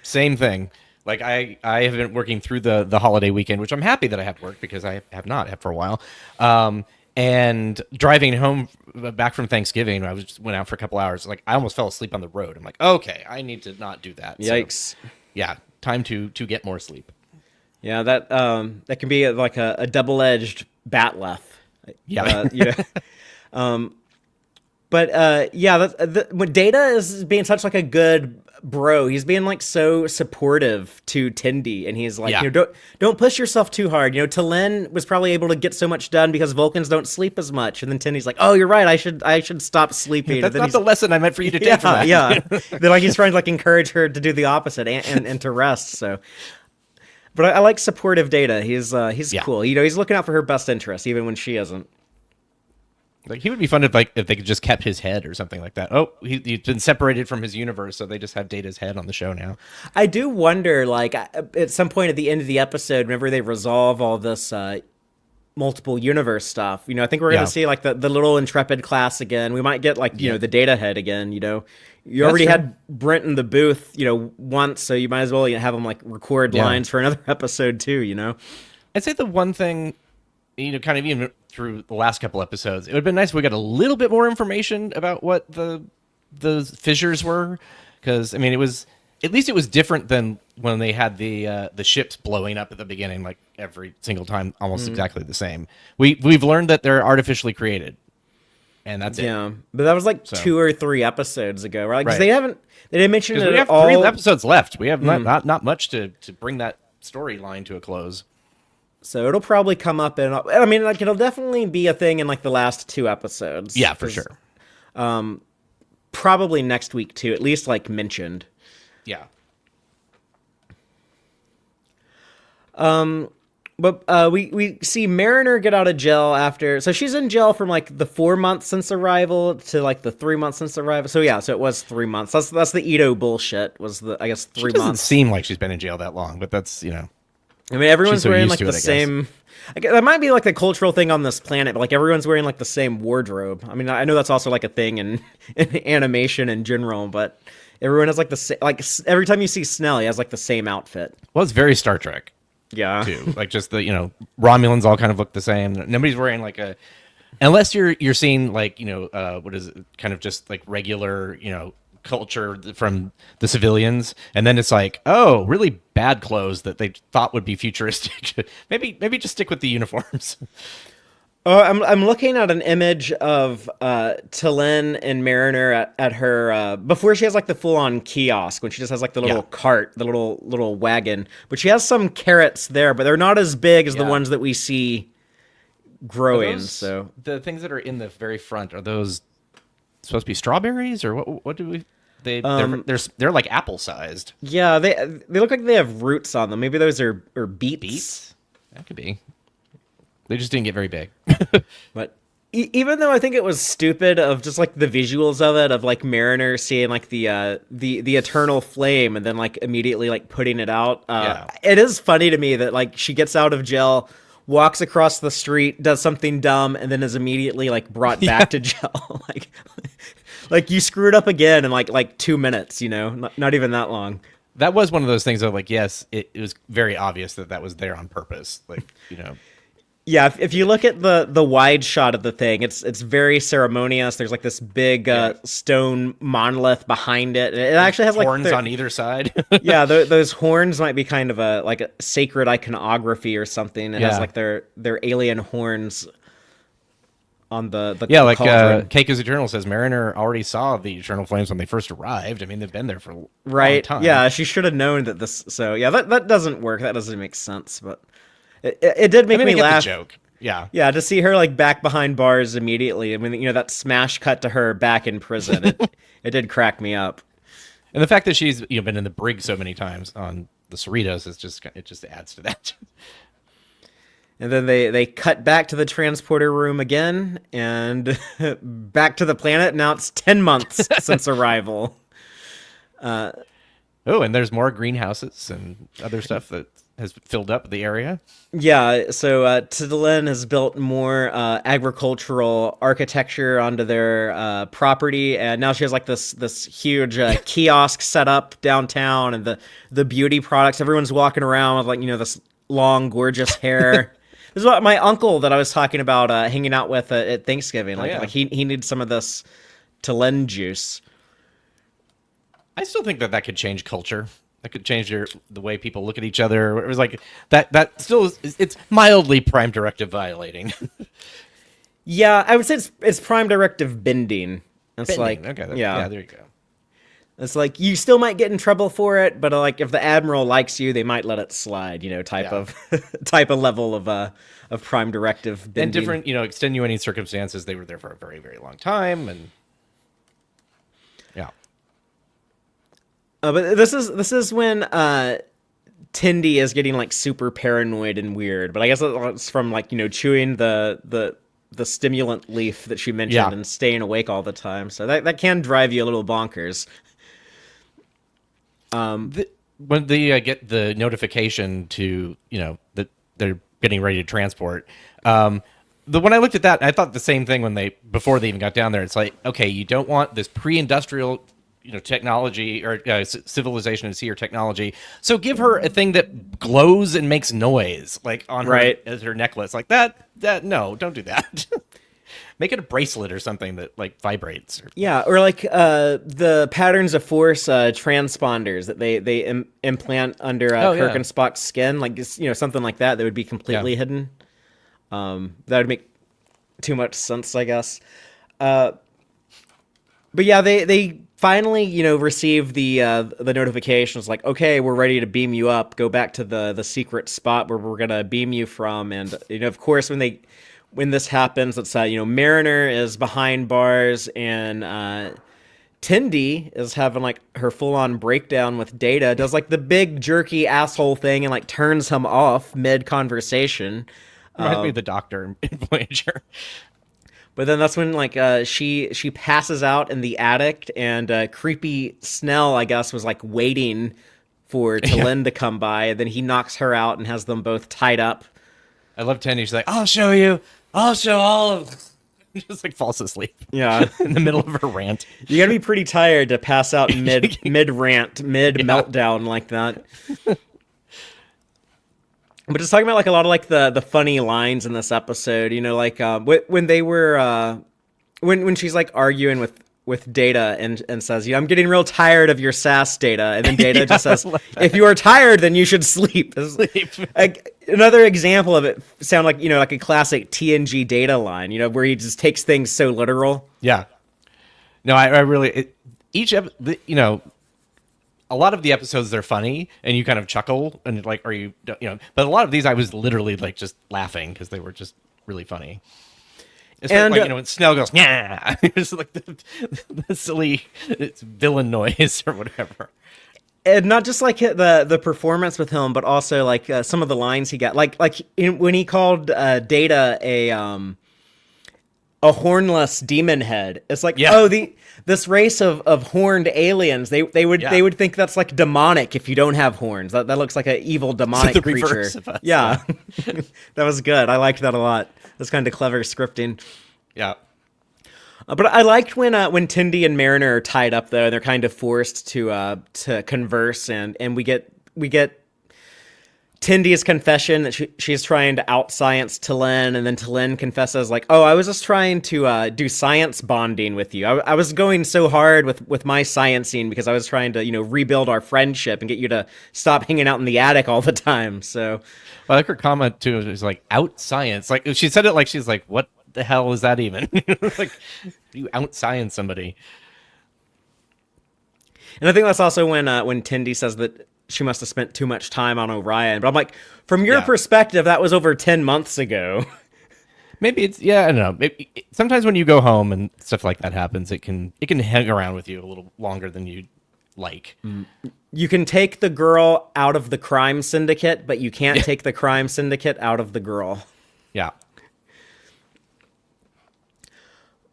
Same thing. Like I have been working through the holiday weekend, which I'm happy that I have work because I have not had for a while. And driving home back from Thanksgiving, I went out for a couple hours. Like I almost fell asleep on the road. I'm like, okay, I need to not do that. Yikes! So, yeah, time to get more sleep. Yeah, that can be like a double-edged batleth. Yeah. But when Data is being such like a good bro, he's being like so supportive to Tindy, and he's like, don't push yourself too hard. T'Lyn was probably able to get so much done because Vulcans don't sleep as much, and then Tindy's like, oh, you're right, I should stop sleeping. That's not the lesson I meant for you to take from that. Yeah, then like he's trying to like encourage her to do the opposite and to rest. So, but I like supportive Data. He's cool. He's looking out for her best interest even when she isn't. Like he would be fun if they could just kept his head or something like that. Oh, he's been separated from his universe, so they just have Data's head on the show now. I do wonder, like at some point at the end of the episode, whenever they resolve all this multiple universe stuff, I think we're going to see like the little Intrepid class again. We might get like the Data head again. You already had Brent in the booth, once, so you might as well have him like record lines for another episode too. I'd say the one thing. Kind of even through the last couple episodes, it would have been nice if we got a little bit more information about what the fissures were, because I mean, it was different than when they had the ships blowing up at the beginning, like every single time, almost exactly the same. We've learned that they're artificially created, and that's it. Yeah, but that was like So. 2 or 3 episodes ago, right? Because Right. they didn't mention it Because we at have 3 all. episodes left. We have not much to bring that storyline to a close. So it'll probably come up in. I mean, like it'll definitely be a thing in like the last 2 episodes. Yeah, for 'Cause, sure. Probably next week too, at least like mentioned. Yeah. But we see Mariner get out of jail after, so she's in jail from like the 4 months since arrival to like the 3 months since arrival. So yeah, so it was 3 months. That's the Ito bullshit. Was the I guess 3 She doesn't months. seem like she's been in jail that long, but that's I mean, everyone's she's so wearing used like to the it, I guess. same. That might be like the cultural thing on this planet, but like everyone's wearing like the same wardrobe. I mean, I know that's also like a thing in animation in general, but everyone has like the same. Like every time you see Snell, he has like the same outfit. Well, it's very Star Trek Yeah. too. Like just the Romulans all kind of look the same. Nobody's wearing like a, unless you're seeing like what is it, kind of just like regular culture from the civilians, and then it's like, oh, really bad clothes that they thought would be futuristic. maybe just stick with the uniforms. Oh, I'm looking at an image of T'Lyn and Mariner at her before she has like the full on kiosk, when she just has like the little cart, the little wagon. But she has some carrots there, but they're not as big as the Yeah. ones that we see growing. Those- So the things that are in the very front, are those supposed to be strawberries, or what do we? They're like apple sized. yeah, they look like they have roots on them. Maybe those are beets. Beets? That could be. They just didn't get very big. But even though I think it was stupid of just like the visuals of it, of like Mariner seeing like the eternal flame and then like immediately like putting it out. It is funny to me that like she gets out of jail, walks across the street, does something dumb, and then is immediately like brought back to jail. like you screwed up again in like 2 minutes. Not even that long. That was one of those things of like, yes, it was very obvious that was there on purpose. Like, Yeah, if you look at the wide shot of the thing, it's very ceremonious. There's like this big stone monolith behind it. It actually has like horns on either side. yeah, those horns might be kind of a sacred iconography or something. It has like their alien horns on the like cauldron. Keiko's Eternal says, Mariner already saw the Eternal Flames when they first arrived. I mean, they've been there for a long time. Yeah, she should have known that this. So yeah, that doesn't work. That doesn't make sense. But it did make me I get laugh. the joke. Yeah. Yeah, to see her like back behind bars immediately. I mean, that smash cut to her back in prison. It did crack me up. And the fact that she's been in the brig so many times on the Cerritos it just adds to that. And then they cut back to the transporter room again and back to the planet. Now it's 10 months since arrival. Oh, and there's more greenhouses and other stuff that has filled up the area. Yeah, so T'Lyn has built more agricultural architecture onto their property, and now she has like this huge kiosk set up downtown, and the beauty products. Everyone's walking around with like this long, gorgeous hair. This is what my uncle that I was talking about hanging out with at Thanksgiving. Like he needs some of this T'Lyn juice. I still think that could change culture. That could change the way people look at each other. It was like that still is, it's mildly Prime Directive violating. Yeah, I would say it's Prime Directive bending. It's like okay, yeah, there you go. It's like you still might get in trouble for it, but like if the admiral likes you, they might let it slide. Type of level of Prime Directive bending. And different, extenuating circumstances. They were there for a very, very long time, and yeah. But this is when Tindy is getting like super paranoid and weird. But I guess it's from like chewing the stimulant leaf that she mentioned and staying awake all the time. So that can drive you a little bonkers. When they get the notification to that they're getting ready to transport, when I looked at that, I thought the same thing before they even got down there. It's like, okay, you don't want this pre-industrial technology or civilization to see her technology, so give her a thing that glows and makes noise, like on her as her necklace, like that. No, don't do that. Make it a bracelet or something that like vibrates. Yeah, or like the patterns of force transponders that they implant under Oh Kirk yeah, and Spock's skin, like something like that would be completely yeah. hidden. That would make too much sense, I guess. But yeah, they finally receive the notifications like, okay, we're ready to beam you up. Go back to the secret spot where we're gonna beam you from, and of course when this happens, it's Mariner is behind bars, and Tindy is having like her full-on breakdown with Data, does like the big jerky asshole thing and like turns him off mid-conversation. Reminds me of the Doctor in Voyager. But then that's when like she passes out in the attic, and creepy Snell, I guess, was like waiting for T'Lyn to come by, and then he knocks her out and has them both tied up. I love Tenny. She's like, "I'll show you. I'll show all of." Just like falls asleep. Yeah, in the middle of her rant. You gotta be pretty tired to pass out mid rant, mid meltdown like that. But just talking about like a lot of like the funny lines in this episode, like when they were when she's like arguing with Data and says, I'm getting real tired of your sass, Data, and then Data just says, if you are tired, then you should sleep. Like, another example of it sound like like a classic TNG Data line, where he just takes things so literal. Yeah. No, I really a lot of the episodes they're funny and you kind of chuckle and like, or but a lot of these I was literally like just laughing because they were just really funny. It's like when Snell goes, yeah, it's like the silly villain noise or whatever. And not just like the performance with him, but also like some of the lines he got, like when he called Data a hornless demon head. It's like, this race of horned aliens, they would think that's like demonic if you don't have horns. That looks like an evil demonic creature. Yeah. That was good. I liked that a lot. That's kind of clever scripting. Yeah. But I liked when Tindy and Mariner are tied up though, and they're kind of forced to converse, and we get Tindy's confession that she's trying to out-science T'Lyn, and then T'Lyn confesses like, oh, I was just trying to do science bonding with you. I was going so hard with my sciencing because I was trying to, rebuild our friendship and get you to stop hanging out in the attic all the time. So I like her comment too. Is like out-science. Like she said it like she's like, what the hell is that even? Like, you out-science somebody. And I think that's also when Tindy says that she must have spent too much time on Orion. But I'm like, from your perspective, that was over 10 months ago. Maybe it's, I don't know. Maybe sometimes when you go home and stuff like that happens, it can hang around with you a little longer than you'd like. You can take the girl out of the crime syndicate, but you can't take the crime syndicate out of the girl. Yeah.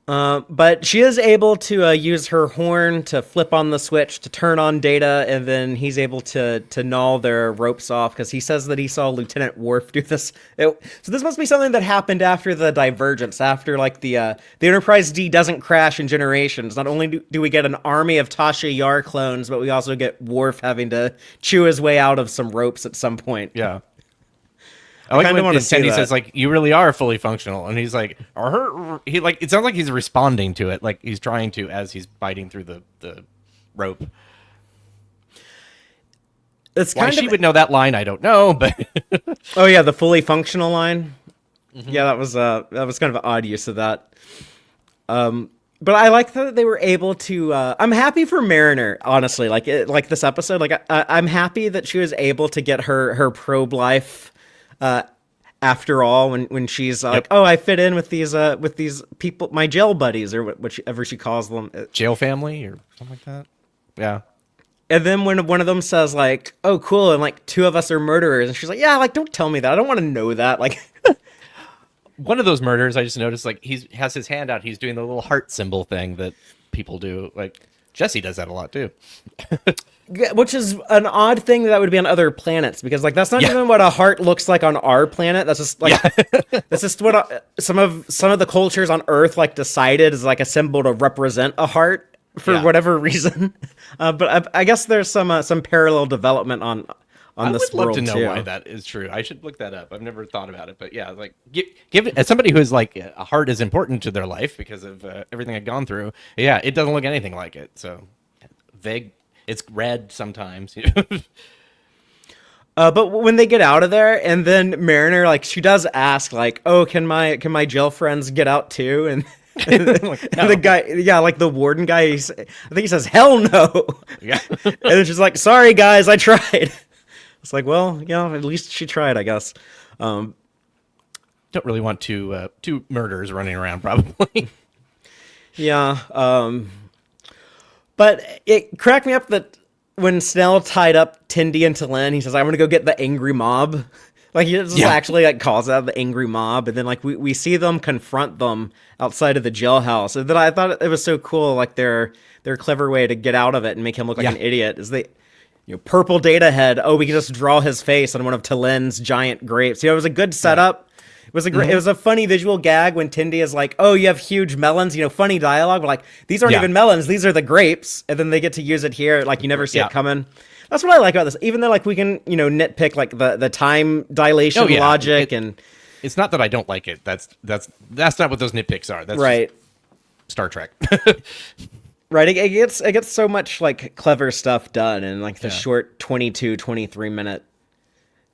But she is able to use her horn to flip on the switch to turn on Data, and then he's able to gnaw their ropes off because he says that he saw Lieutenant Worf do this. So this must be something that happened after the divergence, after like the Enterprise D doesn't crash in Generations. Not only do we get an army of Tasha Yar clones, but we also get Worf having to chew his way out of some ropes at some point. Yeah. I like when Cindy says, like, you really are fully functional. And he's like, he like, it sounds like he's responding to it. Like he's trying to, as he's biting through the rope. It's Why she would know that line, I don't know, but. Oh yeah, the fully functional line. Mm-hmm. Yeah, that was kind of an odd use of that. But I like that they were able to. I'm happy for Mariner, honestly. Like this episode, like I'm happy that she was able to get her probe life. After all, when she's like, oh, I fit in with these people, my jail buddies, or whatever she calls them, jail family or something like that. Yeah. And then when one of them says like, oh, cool, and like two of us are murderers, and she's like, yeah, like don't tell me that. I don't want to know that. Like, one of those murders, I just noticed like he has his hand out. He's doing the little heart symbol thing that people do. Like Jesse does that a lot too. Which is an odd thing that would be on other planets, because like that's not even what a heart looks like on our planet. That's just like that's just what some of the cultures on Earth like decided is like a symbol to represent a heart for whatever reason. But I guess there's some parallel development on I this would love world to know too. why that is true. I should look that up. I've never thought about it, but yeah, like give as somebody who is like a heart is important to their life because of everything I've gone through. Yeah, it doesn't look anything like it. So vague. It's red sometimes. But when they get out of there, and then Mariner, like, she does ask, like, "Oh, can my jail friends get out too?" And, Like, and no. the guy, yeah, like the warden guy, I think he says, "Hell no!" Yeah. And then she's like, "Sorry, guys, I tried." It's like, well, at least she tried, I guess. Don't really want two murders running around, probably. Yeah. But it cracked me up that when Snell tied up Tindy and T'Len, he says, "I'm gonna go get the angry mob." Like, he just Yeah. actually like calls out the angry mob, and then like we see them confront them outside of the jailhouse. And then I thought it was so cool, like their clever way to get out of it and make him look like Yeah. an idiot is purple data head. Oh, we can just draw his face on one of T'Len's giant grapes. It was a good setup. It was a great, it was a funny visual gag when Tindy is like, "Oh, you have huge melons," funny dialogue, but like, these aren't Yeah. even melons, these are the grapes. And then they get to use it here, like you never see Yeah. it coming. That's what I like about this. Even though like we can, nitpick like the time dilation Oh, yeah. logic and It's not that I don't like it. That's not what those nitpicks are. That's right. just Star Trek. Right, it gets so much like clever stuff done in like the Yeah. short 23 minute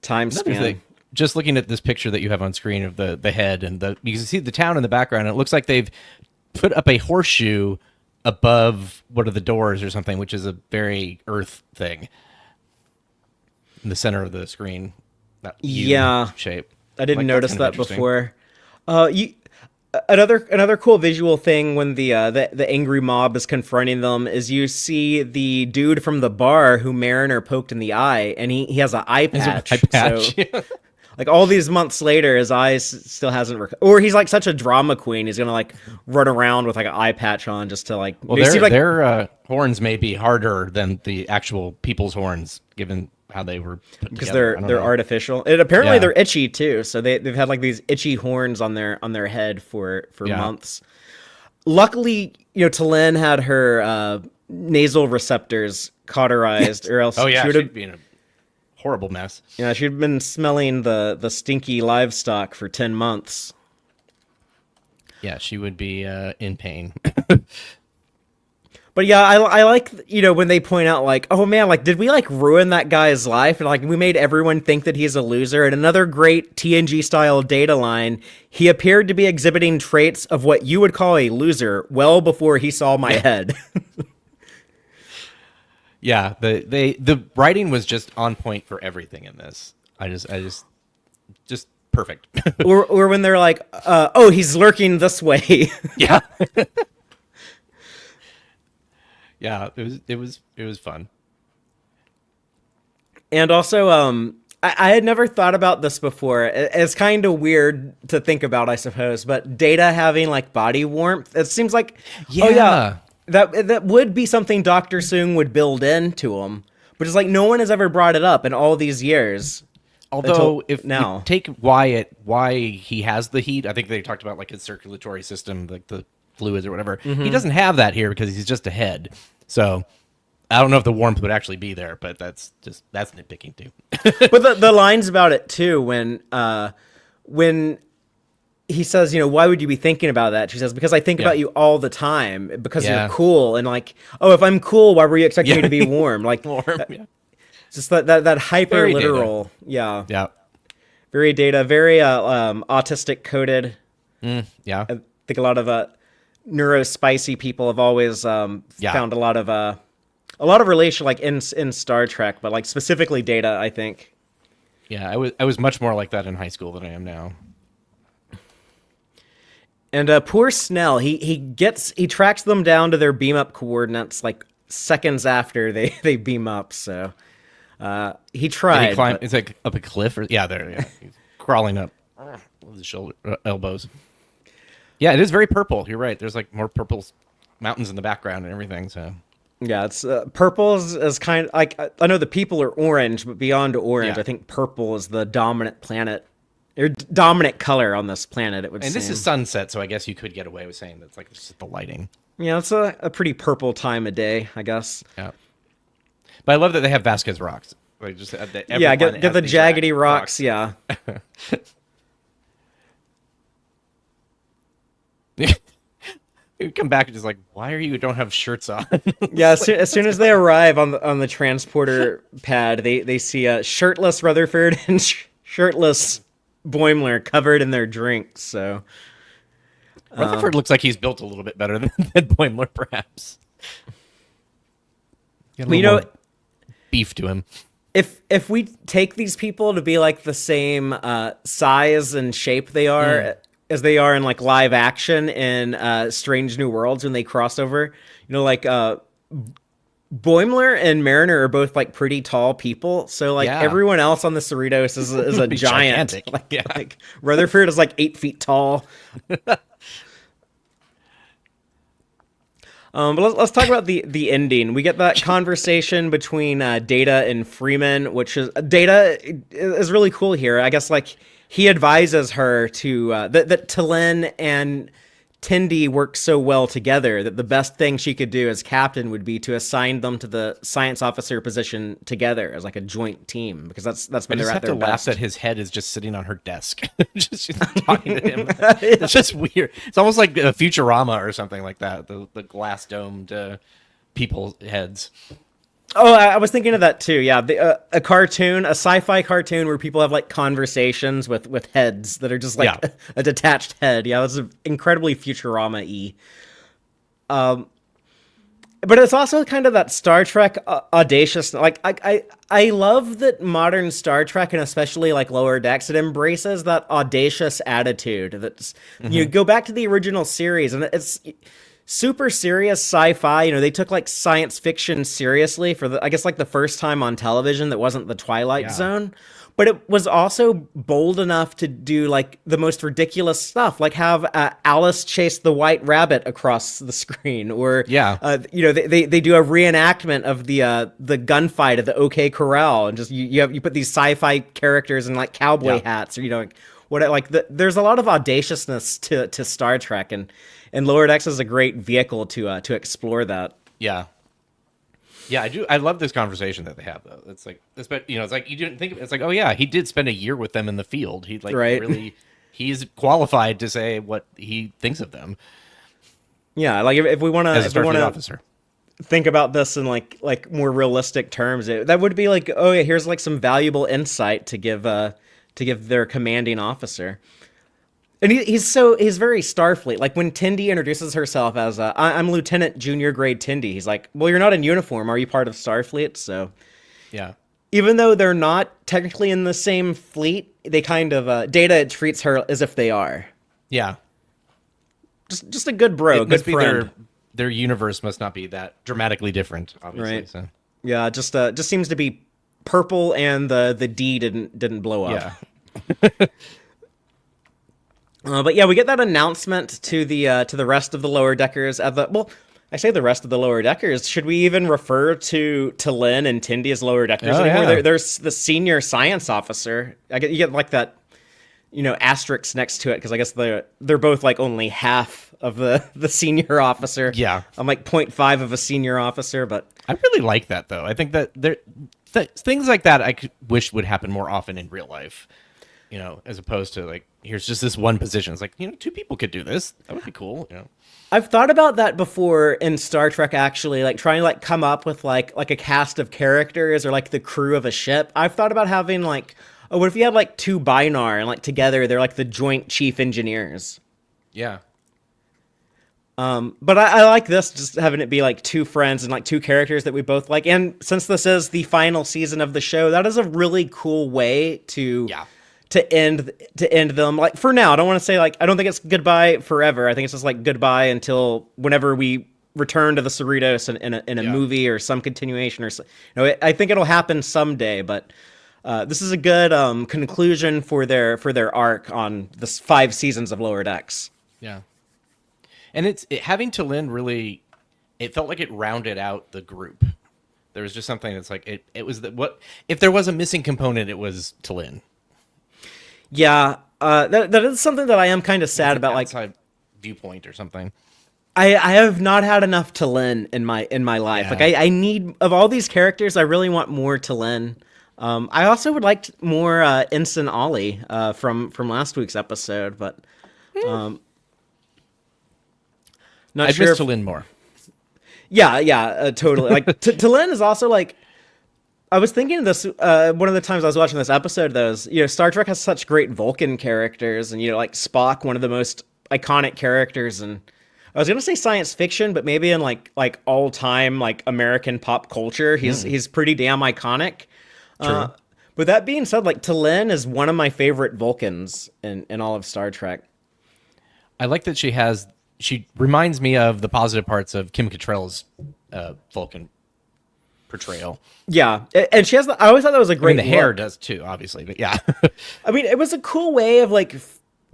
time Another span. thing, just looking at this picture that you have on screen of the head and you can see the town in the background. And it looks like they've put up a horseshoe above one of the doors or something, which is a very Earth thing in the center of the screen. That U Yeah. shape. I didn't Like, that's notice kind of that interesting. before. Another cool visual thing when the angry mob is confronting them is you see the dude from the bar who Mariner poked in the eye, and he has an eye There's a patch. eye patch. So like all these months later, his eyes still hasn't or he's like such a drama queen. He's gonna like run around with like an eye patch on just to like. Well, they seem like their horns may be harder than the actual people's horns, given how they were put because together. I don't they're know. artificial. And apparently Yeah. they're itchy too. So they've had like these itchy horns on their head for Yeah. months. Luckily, T'Len had her nasal receptors cauterized, or else Oh yeah, she would she'd have. be in a horrible mess. Yeah, she'd been smelling the stinky livestock for 10 months. Yeah, she would be in pain. But yeah, I like when they point out like, "Oh man, like did we like ruin that guy's life?" And like we made everyone think that he's a loser. And another great TNG style data line, he appeared to be exhibiting traits of what you would call a loser well before he saw my head. Yeah, the writing was just on point for everything in this. I just perfect. or when they're like, "Oh, he's lurking this way." Yeah. Yeah, it was fun. And also, I had never thought about this before. It's kind of weird to think about, I suppose. But Data having like body warmth, it seems like, oh yeah, that would be something Dr. Soong would build into him. But it's like no one has ever brought it up in all these years. Although, Until if now. you take why he has the heat, I think they talked about like his circulatory system, like the fluids or whatever. He doesn't have that here because he's just a head. So I don't know if the warmth would actually be there, but that's nitpicking too. But the lines about it too, when he says, why would you be thinking about that? She says, because I think about you all the time because Yeah. you're cool. And like, oh, if I'm cool, why were you expecting me to be warm? Like, Warm, yeah. just that hyper Very literal. Yeah. Yeah. Very Data, very autistic coded. Yeah. I think a lot of neurospicy people have always found a lot of relation like in Star Trek, but like specifically Data, I think. Yeah. I was much more like that in high school than I am now. And poor Snell, he tracks them down to their beam up coordinates like seconds after they beam up. So he tried. He climbed, but- it's like up a cliff or there. Yeah. He's crawling up with his elbows. Yeah, it is very purple. You're right. There's like more purple mountains in the background and everything. So Yeah, it's purple is kind of like I know the people are orange, but beyond orange, Yeah. I think purple is the dominant planet or dominant color on this planet. It would and seem. this is sunset, so I guess you could get away with saying that's like just the lighting. Yeah, it's a pretty purple time of day, I guess. Yeah. But I love that they have Vasquez rocks. Like just Yeah, get the jaggedy rocks. Yeah. You come back and just like, why are you don't have shirts on? Yeah, as soon as they arrive on the transporter pad, they see a shirtless Rutherford and shirtless Boimler covered in their drinks. So Rutherford looks like he's built a little bit better than Boimler, perhaps. well, you know, beef to him. if we take these people to be like the same size and shape they are as they are in like live action in Strange New Worlds when they cross over, you know, like Boimler and Mariner are both like pretty tall people, so like everyone else on the Cerritos is a giant. Like Rutherford is like 8 feet tall. But let's talk about the ending. We get that conversation between Data and Freeman, which is Data is really cool here. I guess like he advises her to that T'Lyn and Tendi work so well together that the best thing she could do as captain would be to assign them to the science officer position together as like a joint team, because that's when they're at their best. I just have to laugh that his head is just sitting on her desk, just talking to him. It's just weird. It's almost like a Futurama or something like that. The glass domed people's heads. Oh, I was thinking of that too. Yeah, a cartoon, a sci-fi cartoon where people have like conversations with heads that are just like a detached head. Yeah, that's incredibly Futurama-y. But it's also kind of that Star Trek audacious. Like I love that modern Star Trek, and especially like Lower Decks, it embraces that audacious attitude. That's you go back to the original series, and it's super serious sci-fi. You know, they took like science fiction seriously for I guess like the first time on television that wasn't the Twilight Zone. But it was also bold enough to do like the most ridiculous stuff, like have Alice chase the white rabbit across the screen, or you know, they do a reenactment of the gunfight at the OK Corral, and just you put these sci-fi characters in like cowboy hats, or you know, there's a lot of audaciousness to Star Trek, and Lower Decks is a great vehicle to explore that. Yeah, I do. I love this conversation that they have, though. It's like, you know, it's like you didn't think of it. It's like, oh yeah, he did spend a year with them in the field. He like really, he's qualified to say what he thinks of them. Yeah, like if we want to, as a Starfleet officer, think about this in like more realistic terms, that would be like, oh yeah, here's like some valuable insight to give their commanding officer. And he's very Starfleet. Like when Tendi introduces herself as I'm Lieutenant Junior Grade Tendi, he's like, well, you're not in uniform. Are you part of Starfleet? So yeah, even though they're not technically in the same fleet, they kind of Data treats her as if they are. Yeah, just a good bro, good friend. Their universe must not be that dramatically different, obviously. Right. So. Yeah, just seems to be purple, and the D didn't blow up. Yeah. But yeah, we get that announcement to the rest of the Lower Deckers. I say the rest of the Lower Deckers. Should we even refer to Lynn and Tendi as Lower Deckers anymore? Yeah. They're the senior science officer. You get like that, you know, asterisk next to it, because I guess they're both like only half of the senior officer. Yeah, I'm like 0.5 of a senior officer, but I really like that though. I think that things like that I wish would happen more often in real life. You know, as opposed to like, here's just this one position. It's like, you know, 2 people could do this. That would be cool. You know, I've thought about that before in Star Trek, actually, like trying to like come up with like a cast of characters, or like the crew of a ship. I've thought about having like, oh, what if you had like 2 Binar, and like together they're like the joint chief engineers. Yeah. But I like this, just having it be like 2 friends and like 2 characters that we both like. And since this is the final season of the show, that is a really cool way to end them. Like for now, I don't want to say like, I don't think it's goodbye forever. I think it's just like goodbye until whenever we return to the Cerritos in a movie or some continuation, or so. You know, I think it'll happen someday. But this is a good conclusion for their arc on the 5 seasons of Lower Decks. Yeah, and having T'Lyn really, it felt like it rounded out the group. There was just something that's like it was what if there was a missing component, it was T'Lyn. Yeah, that is something that I am kind of sad about. Like viewpoint or something. I have not had enough T'Lyn in my life. Yeah. Like I need, of all these characters, I really want more T'Lyn. I also would like more Ensign Ollie from last week's episode, but not I'd sure. miss T'Lyn more. Yeah, totally. Like T'Lyn is also like. I was thinking of this one of the times I was watching this episode. Though, is, Star Trek has such great Vulcan characters, and like Spock, one of the most iconic characters, and I was gonna say science fiction, but maybe in like all time like American pop culture, he's pretty damn iconic. True. But that being said, like T'Lyn is one of my favorite Vulcans in all of Star Trek. I like that she reminds me of the positive parts of Kim Cattrall's Vulcan portrayal. Yeah, and she has. I always thought that was a great. The hair look. does too, obviously, but yeah. I mean, it was a cool way of like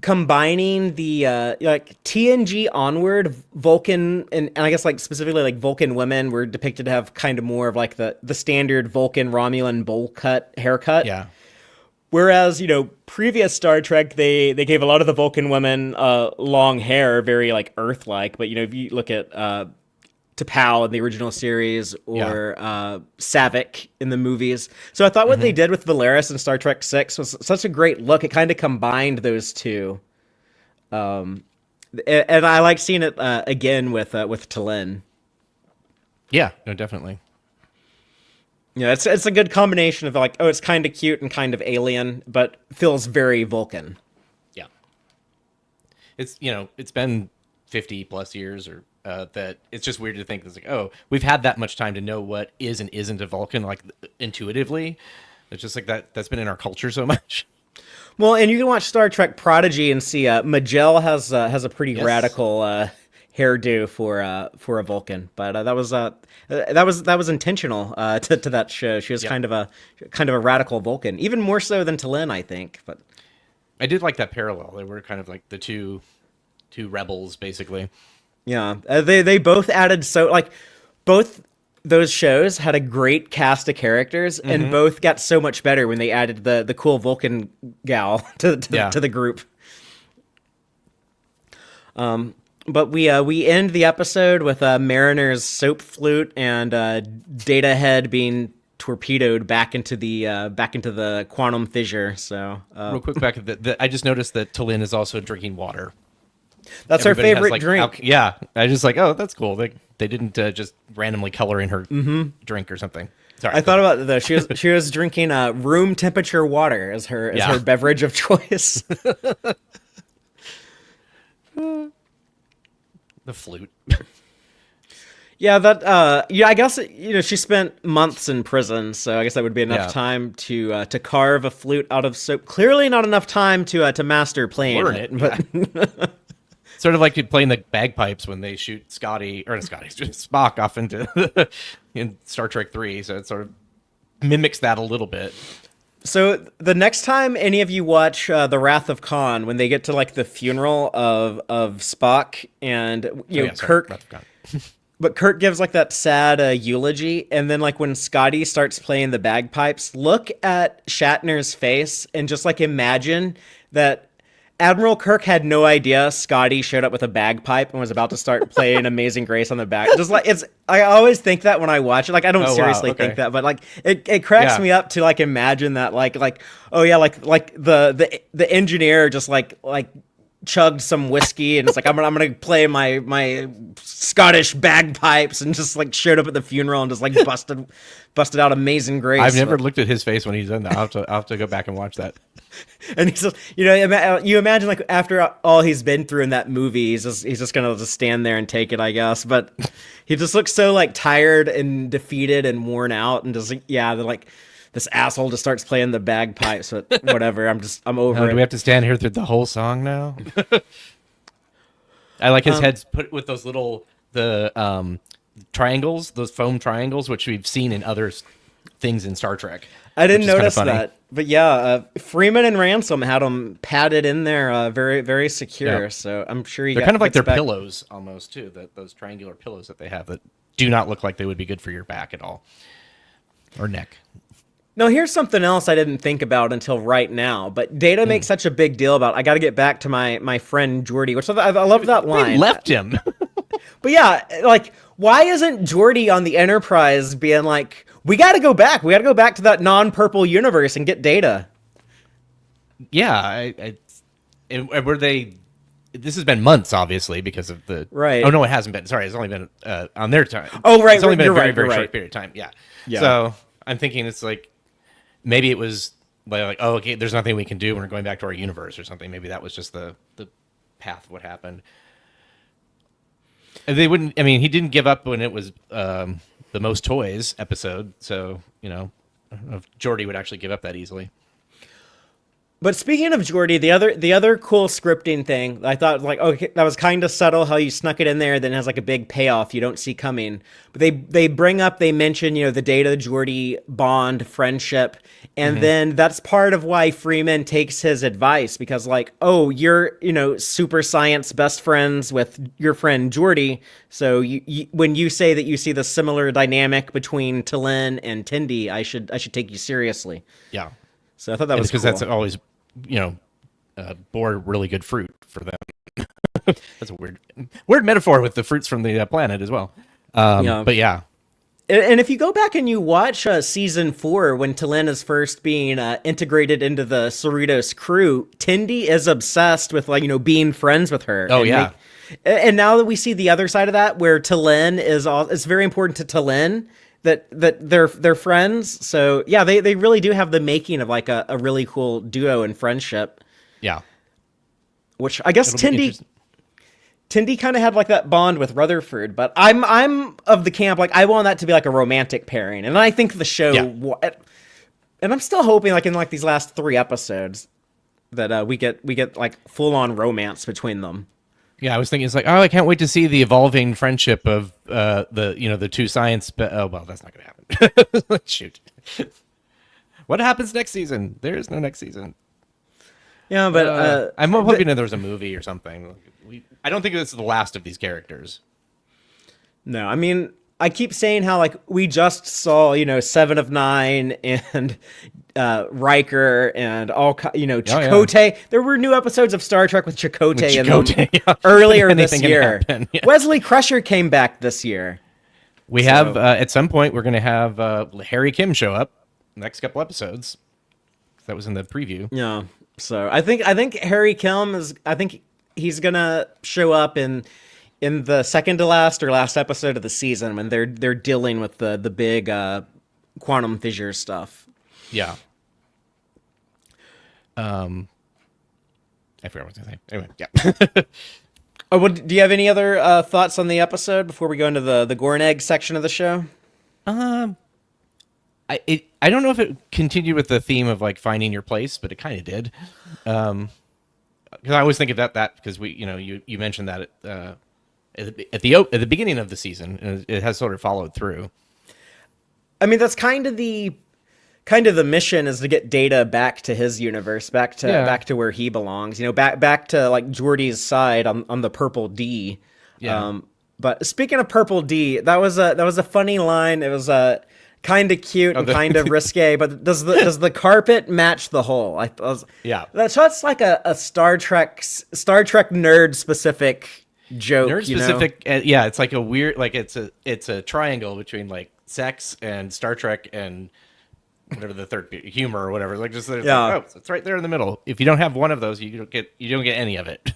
combining the like TNG onward Vulcan and I guess like specifically like Vulcan women were depicted to have kind of more of like the standard Vulcan Romulan bowl cut haircut. Yeah. Whereas, previous Star Trek, they gave a lot of the Vulcan women long hair, very like Earth-like. But if you look at T'Pau in the original series or Savick in the movies. So I thought what they did with Valeris in Star Trek 6 was such a great look. It kind of combined those two. And I like seeing it again with T'Lyn. Yeah, no, definitely. Yeah, it's a good combination of like, it's kind of cute and kind of alien, but feels very Vulcan. Yeah. It's, it's been 50 plus years or that it's just weird to think it's like, oh, we've had that much time to know what is and isn't a Vulcan, like intuitively. It's just like that's been in our culture so much. Well, and you can watch Star Trek Prodigy and see Majel has a pretty radical hairdo for a Vulcan, but that was intentional to that show. She was kind of a radical Vulcan, even more so than T'Lyn, I think. But I did like that parallel. They were kind of like the two rebels, basically. Yeah, they both added both those shows had a great cast of characters, and both got so much better when they added the cool Vulcan gal to the group. But we end the episode with Mariner's soap flute and Data Head being torpedoed back into the quantum fissure. So real quick back, I just noticed that T'Lyn is also drinking water. That's Everybody her favorite has, drink. Yeah, I just like, oh, that's cool. They didn't just randomly color in her drink or something. Sorry, I thought about it though. She was drinking room temperature water as her beverage of choice. The flute. Yeah, I guess she spent months in prison, so I guess that would be enough time to carve a flute out of soap. Clearly, not enough time to master playing Learn it. But sort of like playing the bagpipes when they shoot Spock off into in Star Trek 3. So it sort of mimics that a little bit. So the next time any of you watch The Wrath of Khan, when they get to like the funeral of Spock and Kirk. Wrath of Khan. But Kirk gives like that sad eulogy, and then like when Scotty starts playing the bagpipes, look at Shatner's face and just like imagine that Admiral Kirk had no idea Scotty showed up with a bagpipe and was about to start playing Amazing Grace on the back. Just like I always think that when I watch it, like I don't seriously think that, but like it cracks me up to like imagine that like oh yeah, like the engineer just like chugged some whiskey and it's like I'm gonna play my Scottish bagpipes and just like showed up at the funeral and just like busted out Amazing Grace. I've never looked at his face when he's done that. I'll have to go back and watch that. And he's just, you imagine like after all he's been through in that movie, he's just gonna just stand there and take it, I guess. But he just looks so like tired and defeated and worn out and just like this asshole just starts playing the bagpipes. But whatever, I'm over it. Do we have to stand here through the whole song now? I like his head's put with those little triangles, those foam triangles, which we've seen in other things in Star Trek. I didn't notice that, but yeah, Freeman and Ransom had them padded in there, very very secure. Yeah. So I'm sure they're kind of like their pillows almost too. Those triangular pillows that they have that do not look like they would be good for your back at all or neck. No, here's something else I didn't think about until right now, but Data makes such a big deal about, I got to get back to my friend Geordi, which I love that line. We left him. But yeah, like, why isn't Geordi on the Enterprise being like, We got to go back. We got to go back to that non-purple universe and get Data. Yeah, and were they? This has been months, obviously, because of the Right. Oh no, it hasn't been. Sorry, it's only been on their time. Oh, right, it's only been you're a very right, very you're short right. period of time. Yeah. Yeah. So I'm thinking it's like maybe it was like oh okay, there's nothing we can do. We're going back to our universe or something. Maybe that was just the path of what happened. And they wouldn't. I mean, he didn't give up when it was the most toys episode. So I don't know if Geordi would actually give up that easily. But speaking of Geordi, the other cool scripting thing, I thought like, okay, that was kind of subtle how you snuck it in there, then it has like a big payoff you don't see coming. But they mention, the Data Geordi bond friendship, and then that's part of why Freeman takes his advice, because like, oh, you're, super science best friends with your friend Geordi, so you when you say that you see the similar dynamic between T'Lyn and Tendi, I should take you seriously. Yeah. So I thought that was because cool. that's always, bore really good fruit for them. That's a weird metaphor with the fruits from the planet as well. But yeah. And if you go back and you watch season 4, when T'Lyn is first being integrated into the Cerritos crew, Tendi is obsessed with being friends with her. Oh yeah. And now that we see the other side of that, where T'Lyn it's very important to T'Lyn that they're friends. So yeah, they really do have the making of like a really cool duo and friendship. Yeah. Which I guess Tendi kind of had like that bond with Rutherford, but I'm of the camp like I want that to be like a romantic pairing, and I think the show, and I'm still hoping like in like these last 3 episodes that we get like full on romance between them. Yeah, I was thinking it's like, oh, I can't wait to see the evolving friendship of the two science. Oh well, that's not going to happen. Shoot. What happens next season? There is no next season. Yeah, but I'm hoping that there was a movie or something. I don't think this is the last of these characters. No, I mean, I keep saying how like we just saw 7 of 9 and Riker and all Chakotay. Oh, yeah. There were new episodes of Star Trek with Chakotay, Yeah. earlier this year. Happen, yeah. Wesley Crusher came back this year. We have at some point we're going to have Harry Kim show up next couple episodes. That was in the preview. Yeah. So I think Harry Kim he's gonna show up in the second to last or last episode of the season when they're dealing with the big quantum fissure stuff. Yeah. I forgot what I was gonna say. Anyway, yeah. Oh, well, do you have any other thoughts on the episode before we go into the Gornegg section of the show? I don't know if it continued with the theme of like finding your place, but it kind of did. Because I always think about that because you mentioned that at the beginning of the season, and it has sort of followed through. I mean, that's kind of the mission is to get Data back to his universe, back to where he belongs. Back to like Geordi's side on the Purple D. Yeah. But speaking of Purple D, that was a funny line. It was kind of cute and kind of risque, but does the carpet match the hole? Yeah. That's like a Star Trek nerd specific joke. Nerd specific, yeah. It's like a weird, like it's a triangle between like sex and Star Trek and whatever the third humor or whatever. Like just like, oh, it's right there in the middle. If you don't have one of those, you don't get any of it.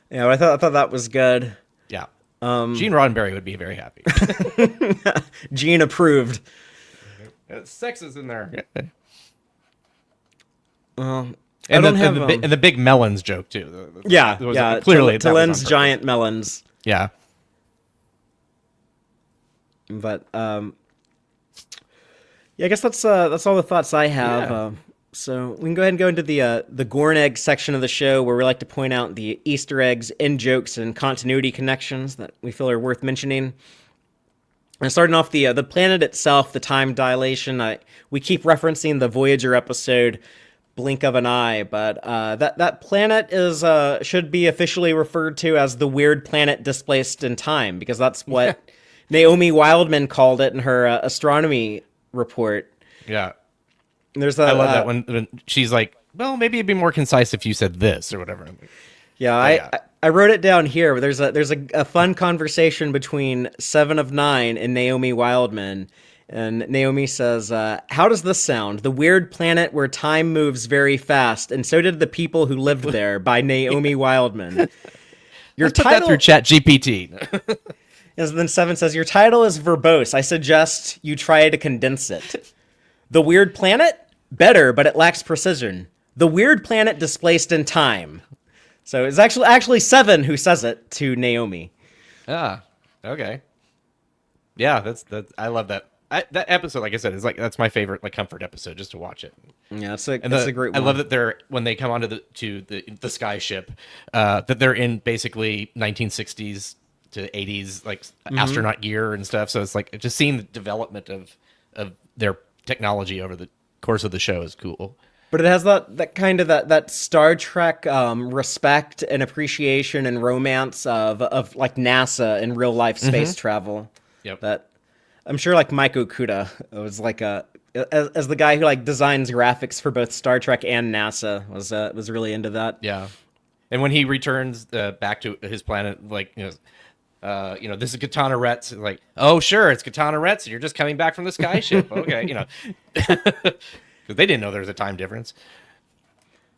Yeah, I thought that was good. Yeah. Gene Roddenberry would be very happy. Gene approved. Sex is in there. Well, and the big melons joke too. Yeah. Clearly, T'Lyn's giant melons. Yeah. But yeah, I guess that's all the thoughts I have. Yeah. So we can go ahead and go into the Gornegg section of the show, where we like to point out the Easter eggs, in jokes, and continuity connections that we feel are worth mentioning. And starting off the planet itself, the time dilation. We keep referencing the Voyager episode, Blink of an Eye, but that planet is should be officially referred to as the weird planet displaced in time, because that's what Naomi Wildman called it in her astronomy report. Yeah. I love that when she's like, well, maybe it'd be more concise if you said this or whatever. Yeah, I wrote it down here. There's a fun conversation between Seven of Nine and Naomi Wildman. And Naomi says, how does this sound? The weird planet where time moves very fast, and so did the people who lived there, by Naomi Wildman. Your Let's put that through Chat GPT. And then Seven says, your title is verbose. I suggest you try to condense it. The weird planet? Better, but it lacks precision. The weird planet displaced in time. So it's actually Seven who says it to Naomi. Ah, okay. Yeah, that's I love that. That episode, like I said, is like that's my favorite like comfort episode just to watch it. Yeah, it's a great one. I love that they're when they come onto the sky ship, that they're in basically 1960s to 80s like astronaut gear and stuff. So it's like just seeing the development of their technology over the course of the show is cool. But it has that kind of that Star Trek respect and appreciation and romance of like NASA and real life space travel. Yep. That I'm sure like Mike Okuda was like as the guy who like designs graphics for both Star Trek and NASA was really into that. Yeah. And when he returns back to his planet, like this is Katana Retz. Like, oh sure, it's Katana Retz, and you're just coming back from the sky ship. Okay, because they didn't know there was a time difference.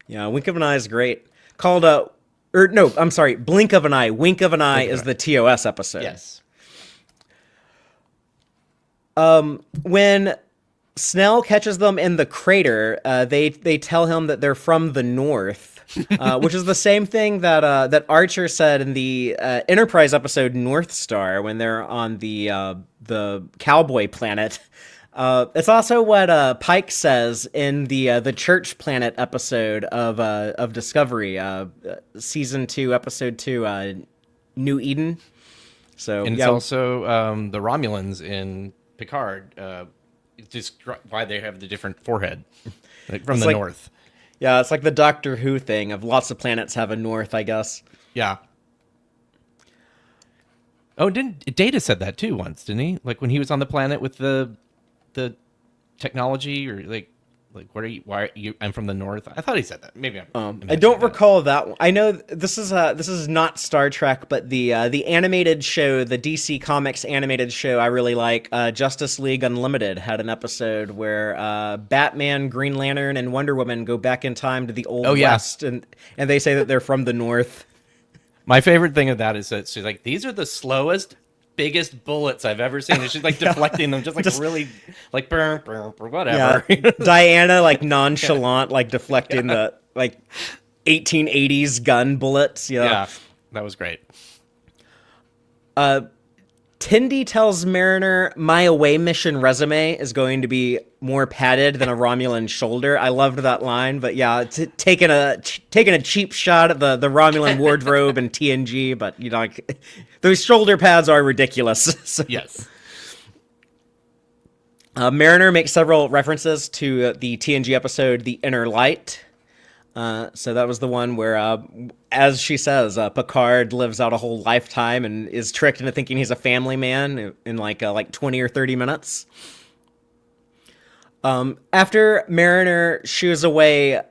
Yeah, Wink of an Eye is great. Called I'm sorry, Blink of an Eye. Wink of an Eye is the TOS episode. Yes. When Snell catches them in the crater, they tell him that they're from the north, which is the same thing that Archer said in the Enterprise episode North Star when they're on the cowboy planet. It's also what Pike says in the Church Planet episode of Discovery, season 2, episode 2, New Eden. So And it's also the Romulans in Picard. It's just why they have the different forehead from the north. Yeah, it's like the Doctor Who thing of lots of planets have a north, I guess. Yeah. Oh, Data said that too once, didn't he? Like when he was on the planet with the technology, or like what are you? Why are you? I'm from the north. I thought he said that. Maybe I don't recall that one. I know this is not Star Trek, but the animated show, the DC Comics animated show, I really like. Justice League Unlimited had an episode where Batman, Green Lantern, and Wonder Woman go back in time to the Old West, and they say that they're from the north. My favorite thing of that is that she's like, these are the slowest, biggest bullets I've ever seen. And she's like deflecting them, just really like burr, whatever. Yeah. Diana like nonchalant, like deflecting the like 1880s gun bullets. Yeah, that was great. Tindy tells Mariner, my away mission resume is going to be more padded than a Romulan shoulder. I loved that line, but yeah, taking a cheap shot at the Romulan wardrobe and TNG, but like, those shoulder pads are ridiculous. So. Yes. Mariner makes several references to the TNG episode, The Inner Light. So that was the one where, as she says, Picard lives out a whole lifetime and is tricked into thinking he's a family man in like 20 or 30 minutes. After Mariner shoos away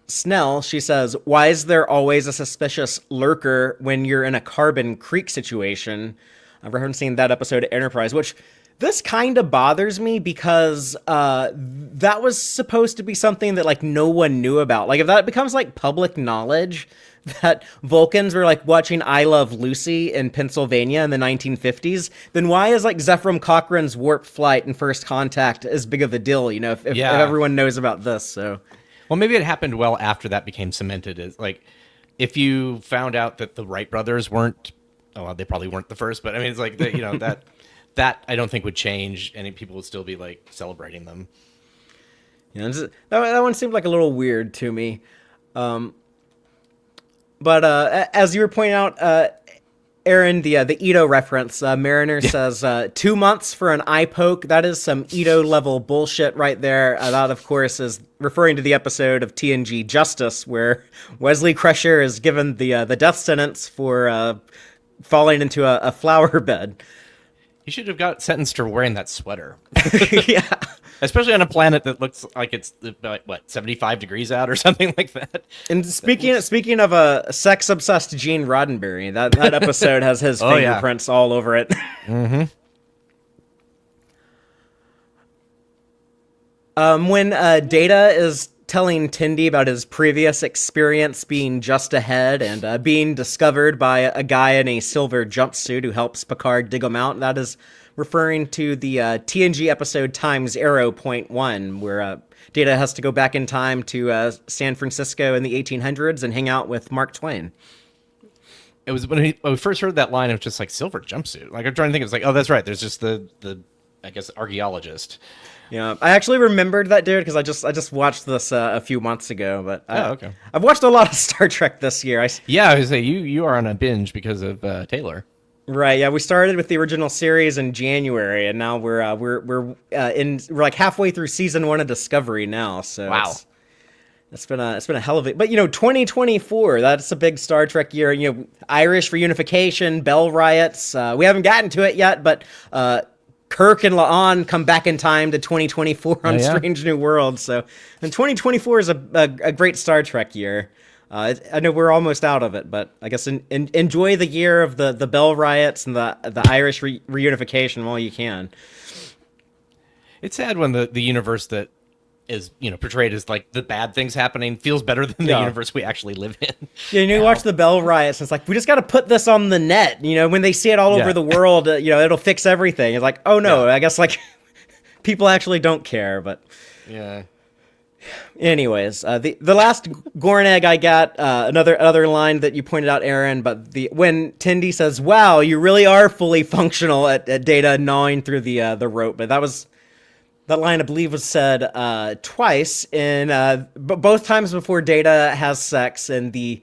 Snell, she says, why is there always a suspicious lurker when you're in a Carbon Creek situation? I'm referencing that episode of Enterprise, which... This kind of bothers me because that was supposed to be something that like no one knew about. Like if that becomes like public knowledge that Vulcans were like watching I Love Lucy in Pennsylvania in the 1950s, then why is like Zefram Cochrane's warp flight and First Contact as big of a deal? If everyone knows about this. So, well, maybe it happened well after that became cemented. As like if you found out that the Wright brothers weren't, well, they probably weren't the first, but I mean it's like that. That I don't think would change, and people would still be like celebrating them. Yeah, that one seemed like a little weird to me. But as you were pointing out, Aaron, the Ito reference, Mariner says 2 months for an eye poke. That is some Ito level bullshit right there. That, of course, is referring to the episode of TNG Justice, where Wesley Crusher is given the death sentence for falling into a flower bed. He should have got sentenced for wearing that sweater, Yeah. especially on a planet that looks like it's like, what, 75 degrees out or something like that. And speaking of a sex obsessed Gene Roddenberry, that episode has his Oh, yeah. fingerprints all over it. When Data is telling Tindy about his previous experience being just ahead and being discovered by a guy in a silver jumpsuit who helps Picard dig him out, that is referring to the TNG episode Time's Arrow Point 1, where Data has to go back in time to San Francisco in the 1800s and hang out with Mark Twain. It was when we first heard that line, it was just like silver jumpsuit. Like I'm trying to think, it was like, oh, that's right. There's just the I guess archaeologist. Yeah, I actually remembered that dude because I just watched this a few months ago. But Okay. I've watched a lot of Star Trek this year. Yeah, I was say you are on a binge because of Taylor. Right, yeah, we started with the original series in January, and now we're like halfway through season 1 of Discovery now. So Wow. it's been a hell of it. But 2024, that's a big Star Trek year. Irish reunification, Bell riots. We haven't gotten to it yet, but Kirk and La'an come back in time to 2024 on Strange New Worlds. So, and 2024 is a great Star Trek year. I know we're almost out of it, but I guess enjoy the year of the Bell riots and the Irish reunification while you can. It's sad when the universe that is portrayed as like the bad things happening feels better than the universe we actually live in. Yeah, you watch the Bell riots, and it's like, we just got to put this on the net. When they see it all over the world, it'll fix everything. It's like, oh no, I guess like people actually don't care, but Yeah. anyways, the last Gorn egg I got, another line that you pointed out, Aaron, but when Tindy says, "Wow, you really are fully functional," at Data gnawing through the rope, but that line, I believe, was said twice in both times before Data has sex in the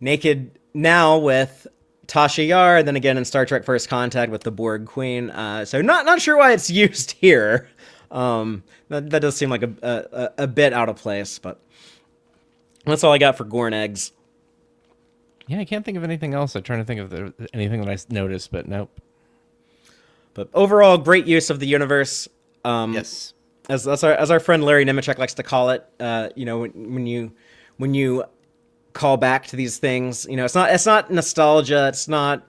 Naked Now with Tasha Yar, and then again in Star Trek First Contact with the Borg Queen. So not sure why it's used here. That does seem like a bit out of place, but that's all I got for Gorn eggs. Yeah, I can't think of anything else. I'm trying to think of anything that I noticed, but nope. But overall, great use of the universe. Yes. As our friend Larry Nemechek likes to call it, when you call back to these things, it's not nostalgia, it's not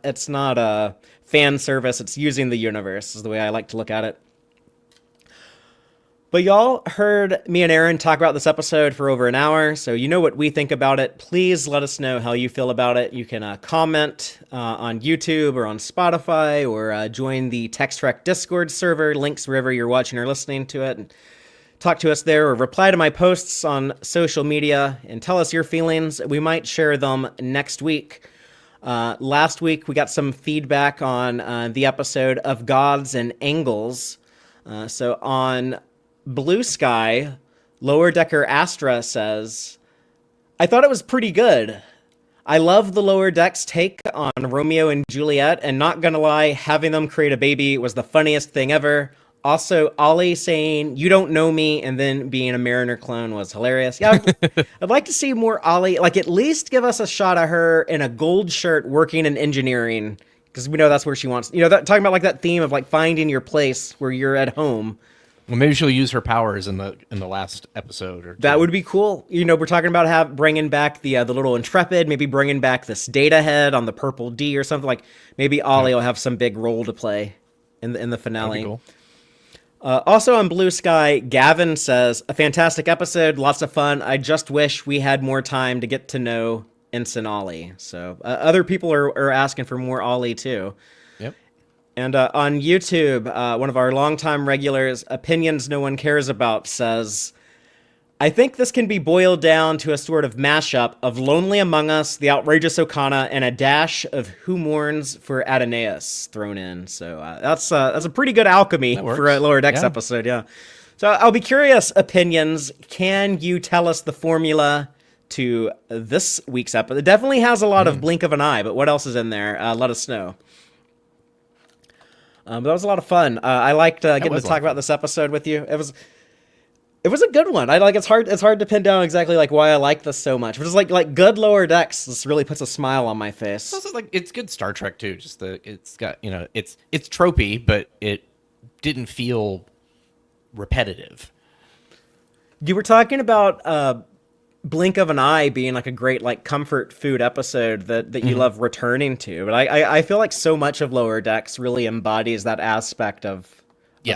fan service, it's using the universe is the way I like to look at it. But y'all heard me and Aaron talk about this episode for over an hour, so you know what we think about it. Please let us know how you feel about it. You can comment on YouTube or on Spotify, or join the Tex-Trek Discord server, links wherever you're watching or listening to it, and talk to us there, or reply to my posts on social media and tell us your feelings. We might share them next week. Last week, we got some feedback on the episode of Gods and Angles. So on Blue Sky, Lower Decker Astra says, "I thought it was pretty good. I love the Lower Decks take on Romeo and Juliet, and not gonna lie, having them create a baby was the funniest thing ever. Also, Ollie saying, 'You don't know me,' and then being a Mariner clone was hilarious." Yeah, I'd like to see more Ollie, like at least give us a shot of her in a gold shirt working in engineering, because we know that's where she wants, talking about like that theme of like finding your place where you're at home. Well, maybe she'll use her powers in the last episode or two. That would be cool. We're talking about bringing back the little Intrepid, maybe bringing back this data head on the Purple D or something. Like maybe Ollie will have some big role to play in the finale. That'd be cool. Also on Blue Sky, Gavin says, "A fantastic episode, lots of fun. I just wish we had more time to get to know Ensign Ollie." So other people are asking for more Ollie too. Yep. And on YouTube, one of our longtime regulars, Opinions No One Cares About, says, "I think this can be boiled down to a sort of mashup of Lonely Among Us, The Outrageous Okana, and a dash of Who Mourns for Adonais thrown in." So that's a pretty good alchemy for a Lower Decks episode, yeah. So I'll be curious, Opinions, can you tell us the formula to this week's episode? It definitely has a lot of blink of an eye, but what else is in there? Let us know. But that was a lot of fun. I liked getting to talk about this episode with you. It was a good one. I like it's hard to pin down exactly like why I like this so much. But it's like good Lower Decks. This really puts a smile on my face. It's also like it's good Star Trek too. Just it's got it's tropey, but it didn't feel repetitive. You were talking about Blink of an Eye being like a great like comfort food episode that you love returning to. But I feel like so much of Lower Decks really embodies that aspect of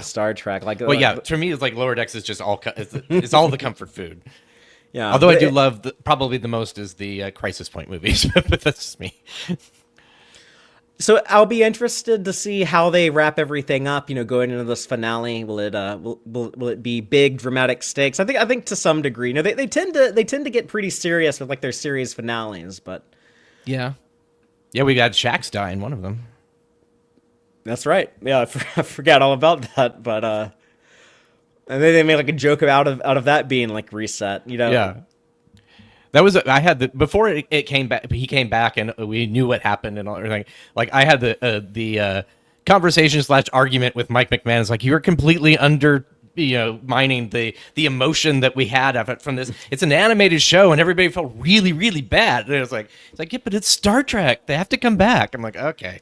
Star Trek. Like, well, yeah, to me, it's like Lower Decks is just it's all the comfort food. Yeah, although I do love probably the most is the Crisis Point movies, but that's just me. So I'll be interested to see how they wrap everything up. You know, going into this finale, will it will it be big dramatic stakes? I think to some degree. You know, they tend to get pretty serious with like their series finales, but yeah, we had Shax die in one of them. That's right. Yeah, I forgot all about that. But and then they made like a joke out of that being like reset. You know. Yeah. That was I had the before it came back. He came back and we knew what happened and all everything. Like I had the conversation / argument with Mike McMahon. It's like you're completely mining the emotion that we had of it from this. It's an animated show and everybody felt really, really bad. And it's like yeah, but it's Star Trek. They have to come back. I'm like, okay.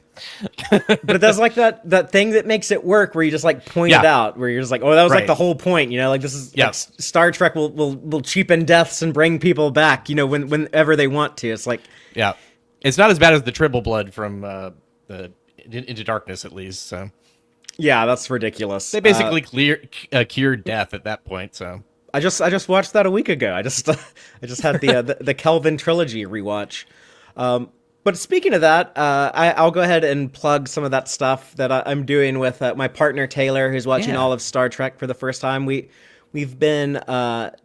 But that's like that thing that makes it work where you just like point it out, where you're just like, oh, that was like the whole point, you know, like this is like Star Trek will cheapen deaths and bring people back, you know, whenever they want to. It's like, yeah, it's not as bad as the Tribble Blood from the Into Darkness, at least. So yeah, that's ridiculous. They basically cured death at that point. So I just watched that a week ago. I just had the Kelvin trilogy rewatch. But speaking of that, I'll go ahead and plug some of that stuff that I'm doing with my partner Taylor, who's watching all of Star Trek for the first time. We've been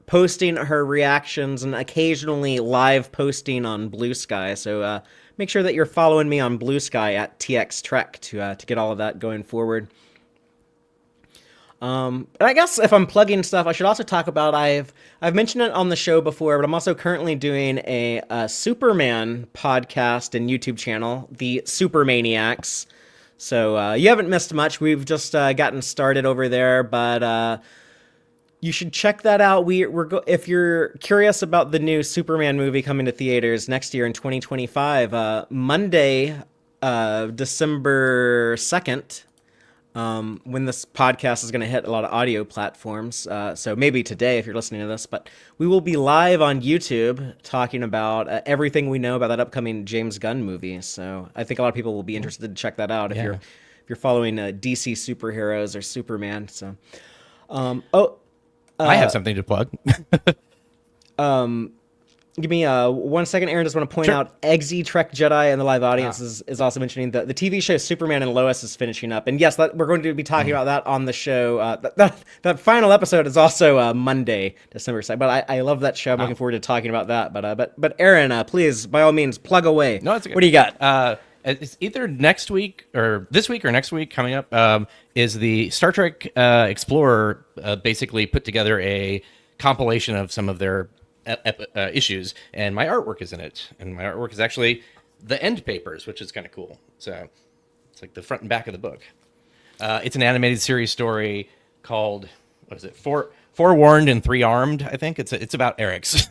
posting her reactions and occasionally live posting on Blue Sky. So make sure that you're following me on Blue Sky at Tex-Trek to get all of that going forward. I guess if I'm plugging stuff, I should also talk about I've mentioned it on the show before, but I'm also currently doing a Superman podcast and YouTube channel, the Supermaniacs. So you haven't missed much. We've just gotten started over there, but you should check that out. If you're curious about the new Superman movie coming to theaters next year in 2025, Monday, December 2nd. When this podcast is going to hit a lot of audio platforms. So maybe today if you're listening to this, but we will be live on YouTube talking about everything we know about that upcoming James Gunn movie. So I think a lot of people will be interested to check that out if you're following DC superheroes or Superman. So, I have something to plug. Give me 1 second, Aaron. Just want to point out Eggsy Trek Jedi and the live audience is also mentioning the TV show Superman and Lois is finishing up. And yes, we're going to be talking about that on the show. That final episode is also Monday, December 2nd. But I love that show. I'm looking forward to talking about that. But Aaron, please, by all means, plug away. No, it's okay. What do you got? It's either next week or this week or next week coming up is the Star Trek Explorer basically put together a compilation of some of their issues, and my artwork is in it, and my artwork is actually the end papers, which is kind of cool. So it's like the front and back of the book. It's an animated series story called, what is it, Forewarned and Three Armed, I think. It's about Eric's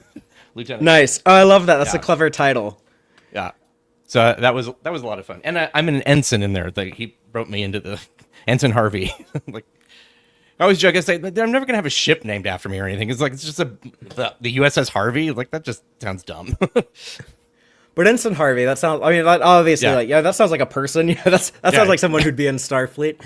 Lieutenant. Nice. Oh, I love that. That's a clever title. Yeah. So that was a lot of fun, and I'm an ensign in there. Like, he wrote me into the Ensign Harvey. Like, I always joke, I say, I'm never gonna have a ship named after me or anything. It's like it's just the USS Harvey. Like, that just sounds dumb. But Ensign Harvey, that sounds. I mean, obviously, that sounds like a person. That sounds like someone who'd be in Starfleet.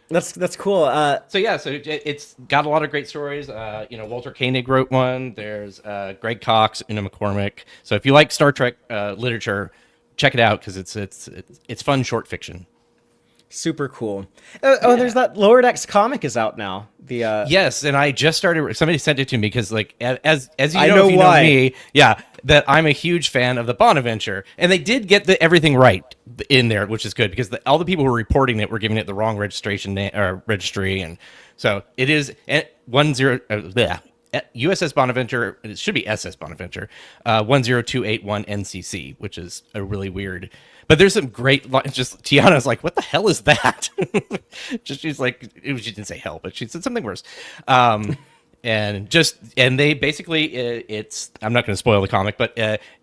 That's cool. So it's got a lot of great stories. Walter Koenig wrote one. There's Greg Cox, Una McCormick. So if you like Star Trek literature, check it out because it's fun short fiction. Super cool. There's that Lower Decks comic is out now. Yes, and I just started. Somebody sent it to me because, like, as you know, if you know me, that I'm a huge fan of the Bonaventure, and they did get everything right in there, which is good because all the people who were reporting it were giving it the wrong registration or registry, and so it is USS Bonaventure. It should be SS Bonaventure, 10281 NCC, which is a really weird. But there's some great lines. Just Tiana's like, "What the hell is that?" She's like, she didn't say hell, but she said something worse. And they basically, it's, I'm not going to spoil the comic, but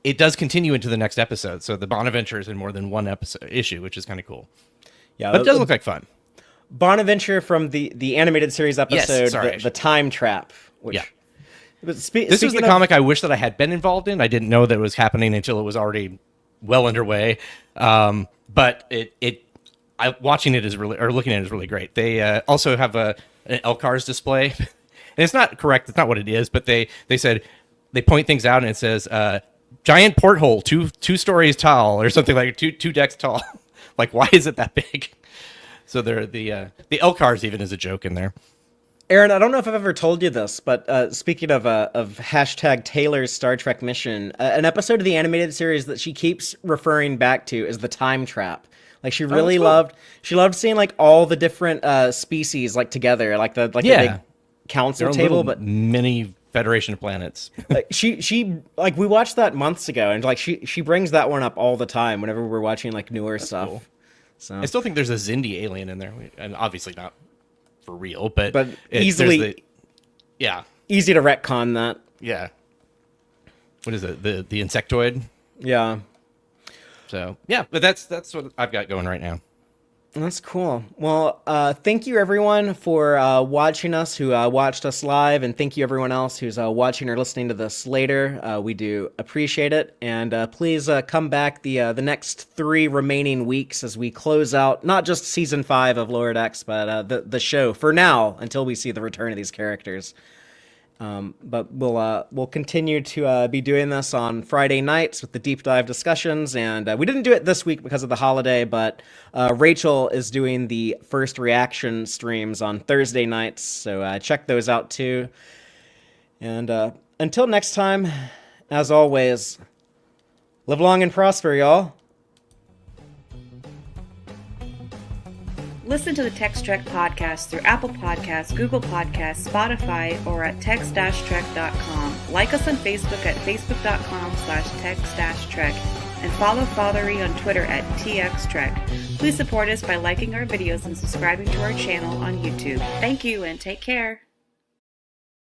it does continue into the next episode. So the Bonaventure is in more than one issue, which is kind of cool. Yeah, but it does look like fun. Bonaventure from the animated series episode, the Time Trap. Which, yeah. This is the comic I wish that I had been involved in. I didn't know that it was happening until it was already well underway. But watching it is really, or looking at it is really great. They also have an LCARS display. And it's not correct. It's not what it is. But they said, they point things out and it says, giant porthole, two stories tall, or something like two decks tall. Like, why is it that big? So the LCARS even is a joke in there. Aaron, I don't know if I've ever told you this, but speaking of hashtag Taylor's Star Trek mission, an episode of the animated series that she keeps referring back to is the Time Trap. Like, she really loved seeing like all the different species like together, like the big council table, but mini Federation of Planets. Like she like, we watched that months ago, and like she brings that one up all the time whenever we're watching like newer stuff. Cool. So I still think there's a Xindi alien in there, and obviously not for real, but easily easy to retcon that. Yeah. What is it? The insectoid? Yeah. So yeah, but that's what I've got going right now. That's cool. Well, thank you everyone for watching us, who watched us live, and thank you everyone else who's watching or listening to this later. We do appreciate it, and please come back the next 3 remaining weeks as we close out not just season 5 of Lower Decks, but the show for now until we see the return of these characters. But we'll continue to be doing this on Friday nights with the deep dive discussions, and we didn't do it this week because of the holiday, but Rachel is doing the first reaction streams on Thursday nights, so check those out too. And until next time, as always, live long and prosper, y'all. Listen to the Tex-Trek podcast through Apple Podcasts, Google Podcasts, Spotify, or at tex-trek.com. Like us on Facebook at facebook.com/tex-trek, and follow Fathery on Twitter at txtrek. Please support us by liking our videos and subscribing to our channel on YouTube. Thank you and take care.